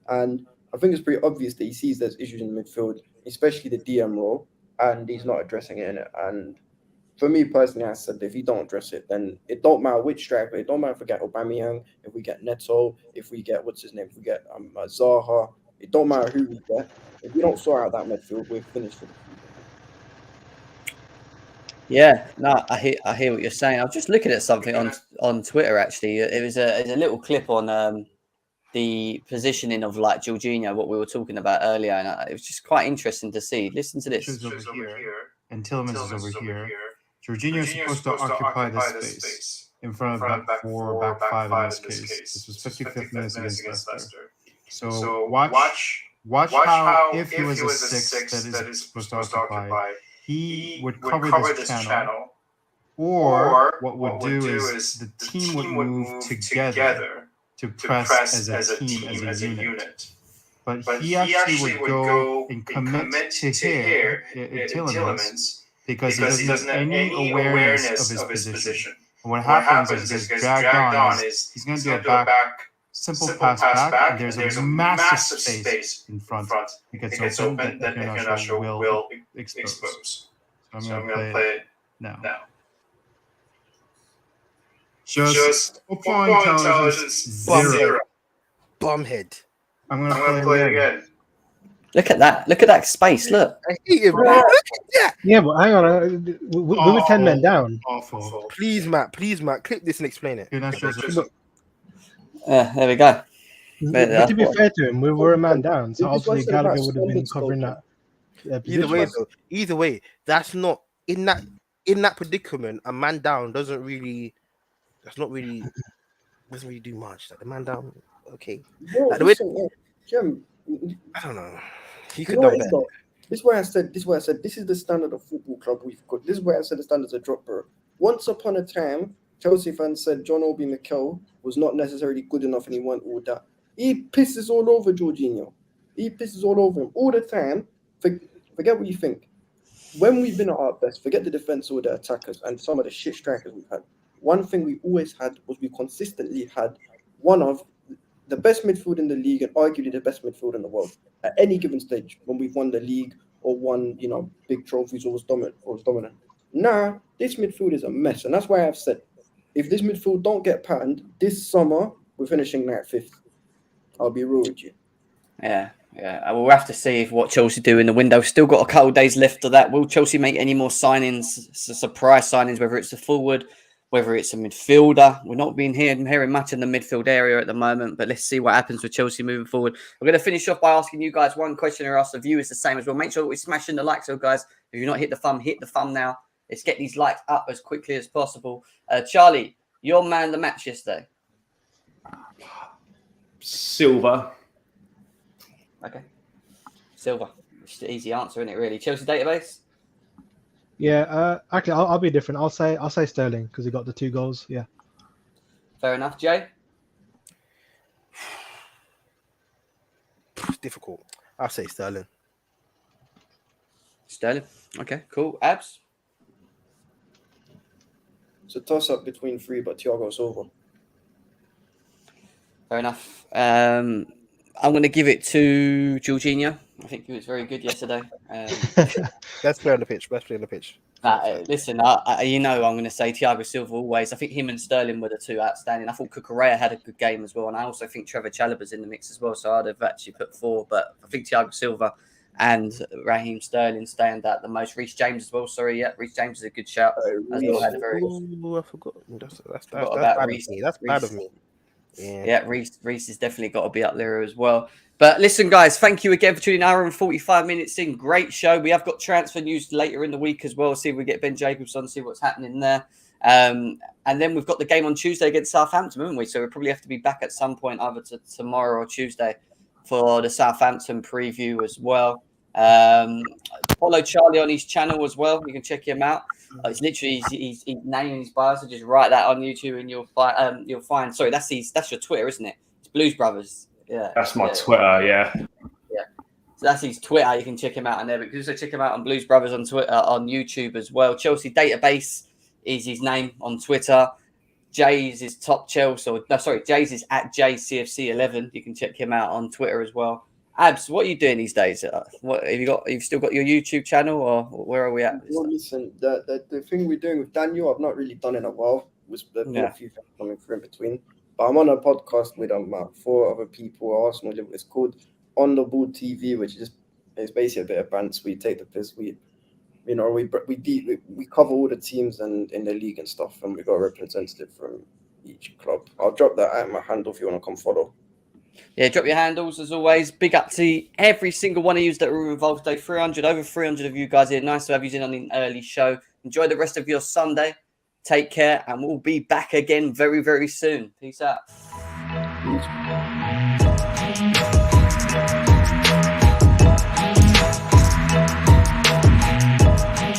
[SPEAKER 5] And I think it's pretty obvious that he sees there's issues in midfield, especially the DM role, and he's not addressing it in it. And for me personally, I said if you don't address it, then it don't matter which striker. It don't matter if we get Aubameyang, if we get Neto, if we get if we get Zaha. It don't matter who we get. If we don't sort out that midfield, we're finished for the season.
[SPEAKER 1] Yeah, no, I hear what you're saying. I was just looking at something on Twitter actually. It was a little clip on the positioning of like Jorginho, what we were talking about earlier, and it was just quite interesting to see. Listen to this.
[SPEAKER 6] Over here, and Tielemans is over here. Jorginho is supposed to occupy this space. in front of back 4 or back 5 in this case. This was 55th minutes against Leicester. So watch how, if he was a 6 that is supposed to occupy, he would cover this channel. Or what would do is the team would move together to press as a team, as a unit. But he actually would go and commit to here, Tielemans, because he doesn't have any awareness of his position. And what happens is he gets dragged on, he's going to do a back, simple pass back, and there's a massive space in front. It gets open that Iheanacho will expose. So I'm going to play it now. Just football intelligence 0.
[SPEAKER 4] Bumhead.
[SPEAKER 6] I'm going to play it again.
[SPEAKER 1] Look at that. Look at that space. Look.
[SPEAKER 4] I hate it, bro. Look at that.
[SPEAKER 3] Yeah, but hang on. We were 10 men down.
[SPEAKER 6] Awful.
[SPEAKER 4] Please, Matt, clip this and explain it.
[SPEAKER 1] There we go.
[SPEAKER 3] But to be fair to him, we were a man down, so obviously Gallagher would have been covering that.
[SPEAKER 4] Either way, that's not in that predicament. A man down doesn't really do much. Like the man down, okay.
[SPEAKER 5] Bro,
[SPEAKER 4] like
[SPEAKER 5] listen, Jim,
[SPEAKER 4] I don't know. He
[SPEAKER 5] you
[SPEAKER 4] could
[SPEAKER 5] know
[SPEAKER 4] have
[SPEAKER 5] what
[SPEAKER 4] done
[SPEAKER 5] This is why I said this is the standard of football club we've got. This is why I said the standards are dropped, bro. Once upon a time, Chelsea fans said John Obi Mikel was not necessarily good enough and he went all that. He pisses all over Jorginho. He pisses all over him all the time. Forget what you think. When we've been at our best, forget the defense or the attackers and some of the shit strikers we've had. One thing we always had was we consistently had one of the best midfield in the league and arguably the best midfield in the world at any given stage when we've won the league or won, big trophies or was dominant. Now, this midfield is a mess. And that's why I've said, if this midfield don't get patterned, this summer, we're finishing 5th. I'll be real with you.
[SPEAKER 1] Yeah. We'll have to see what Chelsea do in the window. Still got a couple of days left of that. Will Chelsea make any more signings, surprise signings, whether it's a forward, whether it's a midfielder? We're not being hearing much in the midfield area at the moment, but let's see what happens with Chelsea moving forward. We're going to finish off by asking you guys one question or ask the viewers the same as well. Make sure that we're smashing the likes, so guys. If you've not hit the thumb now. Let's get these likes up as quickly as possible. Charlie, your man of the match yesterday.
[SPEAKER 2] Silva.
[SPEAKER 1] Okay. Silva. It's an easy answer, isn't it, really? Chelsea database?
[SPEAKER 3] Yeah, actually, I'll be different. I'll say Sterling because he got the 2 goals. Yeah.
[SPEAKER 1] Fair enough. Jay?
[SPEAKER 4] difficult. I'll say Sterling.
[SPEAKER 1] Sterling. Okay, cool. Abs?
[SPEAKER 5] It's a toss-up between 3, but Thiago Silva.
[SPEAKER 1] Fair enough. I'm going to give it to Jorginho. I think he was very good yesterday.
[SPEAKER 4] Best player on the pitch.
[SPEAKER 1] Listen, I'm going to say Thiago Silva always. I think him and Sterling were the 2 outstanding. I thought Cucurella had a good game as well. And I also think Trevoh Chalobah's in the mix as well. So I'd have actually put 4. But I think Thiago Silva and Raheem Sterling stand out the most. Reece James as well. Sorry, yeah. Reece James is a good shout. As well, had a very
[SPEAKER 4] I forgot. That's bad
[SPEAKER 1] Reece.
[SPEAKER 4] of me. That's bad of me.
[SPEAKER 1] Yeah, Reece has definitely got to be up there as well. But listen, guys, thank you again for tuning in. Hour and 45 minutes in. Great show. We have got transfer news later in the week as well. See if we get Ben Jacobs on, see what's happening there. And then we've got the game on Tuesday against Southampton, haven't we? So we'll probably have to be back at some point, either tomorrow or Tuesday, for the Southampton preview as well. Follow Charlie on his channel as well. You can check him out. It's literally his name in his bio. So just write that on YouTube and you'll find. Sorry, that's your Twitter, isn't it? It's Blues Brothers. Yeah,
[SPEAKER 2] that's my Twitter. Yeah.
[SPEAKER 1] So that's his Twitter. You can check him out on there. But you can also check him out on Blues Brothers on Twitter, on YouTube as well. Chelsea Database is his name on Twitter. Jay's is Top Chelsea. Jay's is at JCFC11. You can check him out on Twitter as well. Abs, what are you doing these days? What have you got? You've still got your YouTube channel, or where are we at?
[SPEAKER 5] Well, listen, the thing we're doing with Daniel, I've not really done in a while. There's been a few things coming through in between. But I'm on a podcast with 4 other people. Arsenal. It's called On the Ball TV, which is it's basically a bit of bants. We take the piss. We cover all the teams and in the league and stuff, and we got a representative from each club. I'll drop that at my handle if you want to come follow.
[SPEAKER 1] Yeah, drop your handles as always. Big up to every single one of you that were involved today. Over 300 of you guys here. Nice to have you in on the early show. Enjoy the rest of your Sunday. Take care, and we'll be back again very, very soon. Peace out.
[SPEAKER 5] Peace.